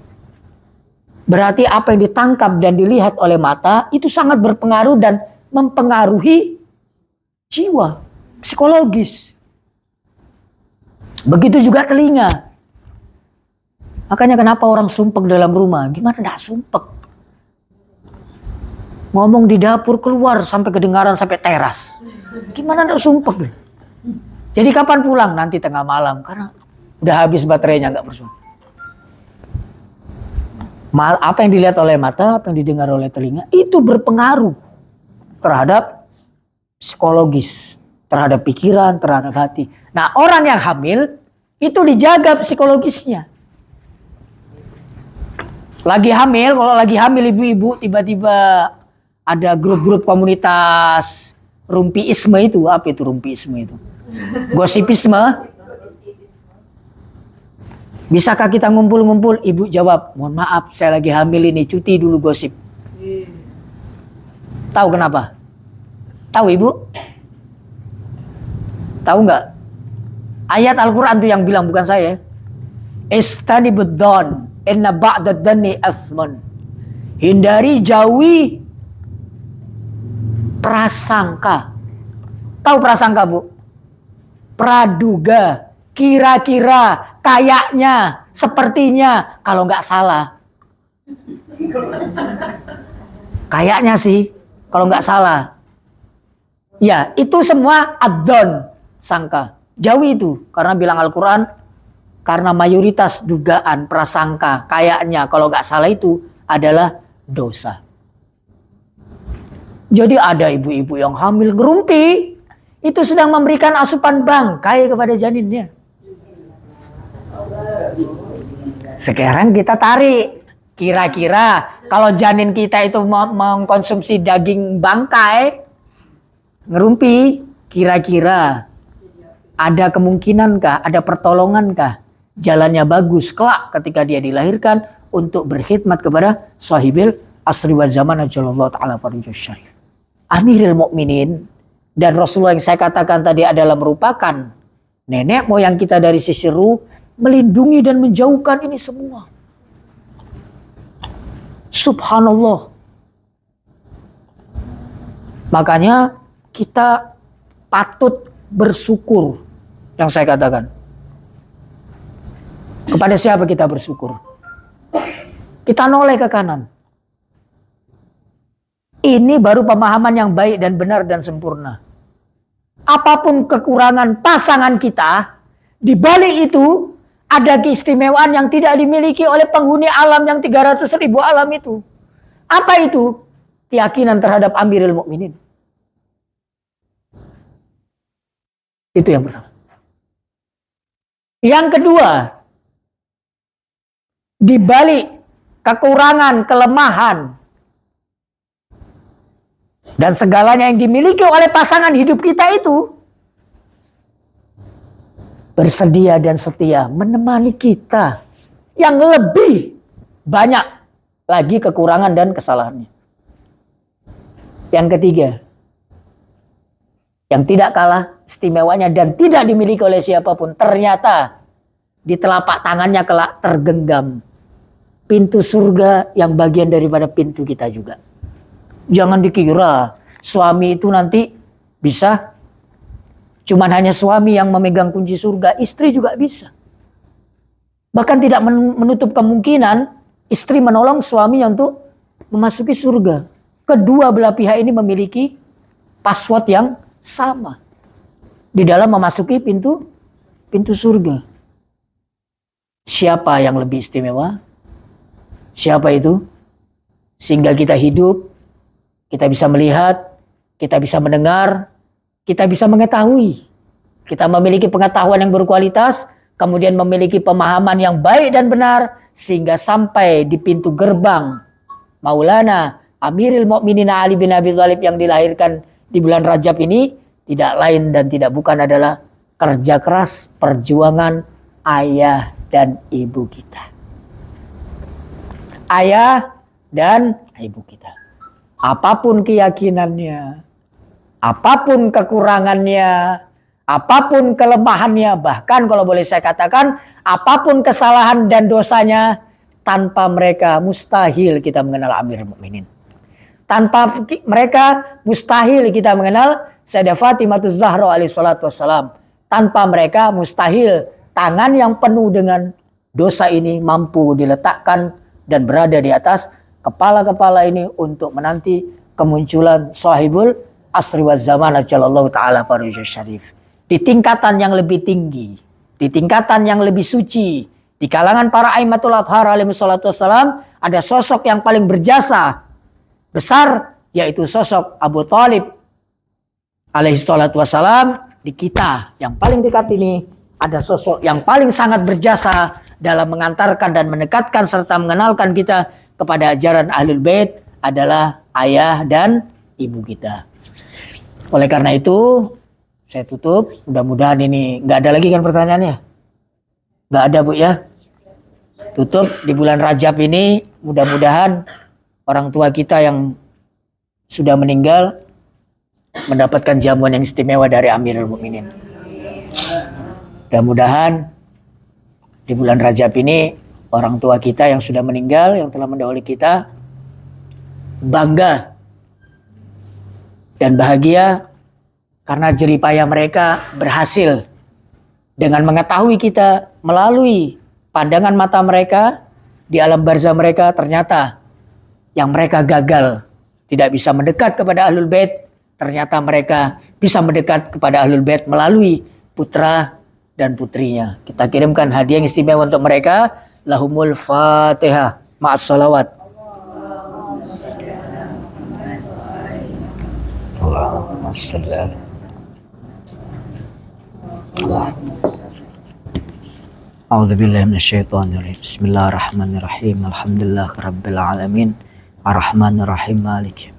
A: Berarti apa yang ditangkap dan dilihat oleh mata itu sangat berpengaruh dan mempengaruhi jiwa, psikologis. Begitu juga telinga. Makanya kenapa orang sumpek dalam rumah? Gimana enggak sumpek? Ngomong di dapur keluar sampai kedengaran sampai teras. Gimana enggak sumpek? Jadi kapan pulang? Nanti tengah malam karena udah habis baterainya, enggak bersumpek. Apa yang dilihat oleh mata, apa yang didengar oleh telinga itu berpengaruh terhadap psikologis, terhadap pikiran, terhadap hati. Nah, orang yang hamil itu dijaga psikologisnya. Lagi hamil, kalau lagi hamil ibu-ibu tiba-tiba ada grup-grup komunitas rumpiisme itu. Apa itu rumpiisme itu? Gosipisme. Bisakah kita ngumpul-ngumpul? Ibu jawab, mohon maaf saya lagi hamil ini, cuti dulu gosip. Tahu kenapa? Tahu ibu? Tahu nggak? Ayat Al-Quran itu yang bilang, bukan saya. Istanibud don, inna ba'dad dhanni athman. Hindari, jauhi prasangka. Tahu prasangka, Bu? Praduga, kira-kira, kayaknya, sepertinya, kalau nggak salah. Kayaknya sih, kalau nggak salah. Ya, itu semua ad-don, sangka. Jauhi itu, karena bilang Al-Quran, karena mayoritas dugaan, prasangka, kayaknya, kalau nggak salah itu adalah dosa. Jadi ada ibu-ibu yang hamil ngerumpi, itu sedang memberikan asupan bangkai kepada janinnya. Sekarang kita tarik, kira-kira kalau janin kita itu mengkonsumsi daging bangkai, ngerumpi, kira-kira ada kemungkinankah, ada pertolongankah, jalannya bagus kelak ketika dia dilahirkan untuk berkhidmat kepada sahibil asri wa zaman ajallallahu ta'ala farijus syarif. Amirul Mukminin dan Rasulullah yang saya katakan tadi adalah merupakan nenek moyang kita dari sisi ruh, melindungi dan menjauhkan ini semua. Subhanallah. Makanya kita patut bersyukur yang saya katakan. Kepada siapa kita bersyukur? Kita noleh ke kanan. Ini baru pemahaman yang baik dan benar dan sempurna. Apapun kekurangan pasangan kita, di balik itu ada keistimewaan yang tidak dimiliki oleh penghuni alam yang 300.000 alam itu. Apa itu? Keyakinan terhadap Amirul Mukminin. Itu yang pertama. Yang kedua, di balik kekurangan, kelemahan, dan segalanya yang dimiliki oleh pasangan hidup kita itu bersedia dan setia menemani kita yang lebih banyak lagi kekurangan dan kesalahannya. Yang ketiga, yang tidak kalah istimewanya dan tidak dimiliki oleh siapapun, ternyata di telapak tangannya kelak tergenggam pintu surga yang bagian daripada pintu kita juga. Jangan dikira suami itu nanti bisa cuman hanya suami yang memegang kunci surga, istri juga bisa. Bahkan tidak menutup kemungkinan istri menolong suaminya untuk memasuki surga. Kedua belah pihak ini memiliki password yang sama di dalam memasuki pintu surga. Siapa yang lebih istimewa? Siapa itu? Sehingga kita hidup, kita bisa melihat, kita bisa mendengar, kita bisa mengetahui. Kita memiliki pengetahuan yang berkualitas, kemudian memiliki pemahaman yang baik dan benar, sehingga sampai di pintu gerbang Maulana Amirul Mukminin Ali bin Abi Thalib yang dilahirkan di bulan Rajab ini, tidak lain dan tidak bukan adalah kerja keras, perjuangan ayah dan ibu kita. ayah dan ibu kita. Apapun keyakinannya, apapun kekurangannya, apapun kelemahannya, bahkan kalau boleh saya katakan, apapun kesalahan dan dosanya, tanpa mereka mustahil kita mengenal Amirul Mukminin. Tanpa mereka mustahil kita mengenal Sayyidah Fatimah Zahra alaihi salatu wassalam. Tanpa mereka mustahil tangan yang penuh dengan dosa ini mampu diletakkan dan berada di atas kepala-kepala ini untuk menanti kemunculan sahibul asri waz zaman ajallallahu taala farujus syarif. Di tingkatan yang lebih tinggi, di tingkatan yang lebih suci, di kalangan para aimatul athhar alaihi salatu wassalam, ada sosok yang paling berjasa besar, yaitu sosok Abu Thalib alaihi salatu wassalam. Di kita yang paling dekat ini ada sosok yang paling sangat berjasa dalam mengantarkan dan mendekatkan serta mengenalkan kita kepada ajaran Ahlul Bait, adalah ayah dan ibu kita. Oleh karena itu saya tutup. Mudah-mudahan ini nggak ada lagi kan pertanyaannya? Nggak ada, Bu, ya? Tutup di bulan Rajab ini, mudah-mudahan orang tua kita yang sudah meninggal mendapatkan jamuan yang istimewa dari Amirul Mukminin. Mudah-mudahan di bulan Rajab ini orang tua kita yang sudah meninggal, yang telah mendahului kita, bangga dan bahagia karena jeripaya mereka berhasil dengan mengetahui kita melalui pandangan mata mereka di alam barzah mereka. Ternyata yang mereka gagal tidak bisa mendekat kepada Ahlul Bait, ternyata mereka bisa mendekat kepada Ahlul Bait melalui putra dan putrinya. Kita kirimkan hadiah yang istimewa untuk mereka. Lahumul Fatihah ma'as salawat. Allahumma salli ala A'udzu billahi minasyaitonir rajim. Bismillahirrahmanirrahim. Alhamdulillahirabbil alamin. Arrahmanir rahim. Maliki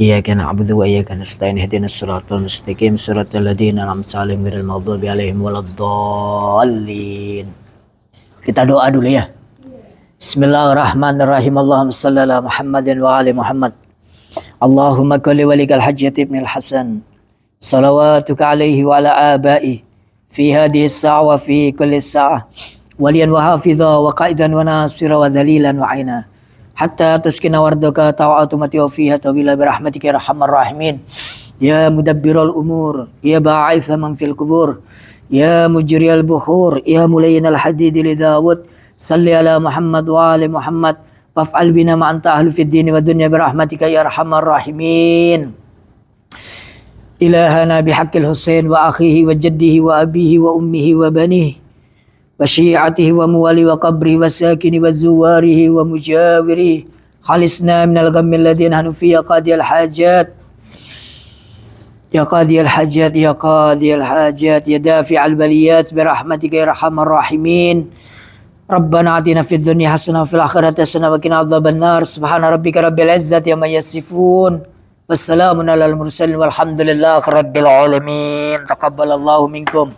A: Iyyaka na'budu wa iyyaka nasta'in. Ihdinas siratal mustaqim. Siratal ladzina an'amta 'alaihim ghairil maghdubi 'alaihim waladdallin. Kita doa dulu ya. Bismillahirrahmanirrahim. Allahumma shalli ala Muhammadin wa ali Muhammad. Allahumma kulli walikal hajjat ibn al-Hasan. Salawatuka alaihi wa ala abai. Fi hadhihi as-sa'a wa fi kulli sa'ah. Waliyan wa hafidha wa qa'idan wa nasira wa dhalilan wa 'aina. Hatta tuskina wardaka ta'atu mati wa fiha tawila birahmatika ya arhamar rahimin. Ya mudabbiral umur, ya ba'itha man fil kubur, ya mujriyal bukhur, ya mulayyinal hadid li Dawud. Salli ala Muhammad wa ali Muhammad. Waf'al bina ma anta ahlu fid dini wa dunya birahmatika ya arhamar rahimin. Ilahana bihaqqil Husain wa akhihi wa jaddihi wa abihi wa ummihi wa banihi wa syi'atihi wa muwali wa qabri wa sakini wa zuwarihi wa mujawirihi. Khalisna minal ghammi alladhi nahnu fihi ya qadiyal hajat. Ya qadiyal hajat, ya qadiyal hajat, ya dafi'al baliyat birahmatika ya arhamar rahimin. Rabbana atina fid dunya hasanah wa fil akhirati hasanah wa qina adzabannar. Subhana rabbika rabbil izzati amma yasifun. Wassalamun alal mursalin walhamdulillahi rabbil alamin. Taqabbalallahu minkum.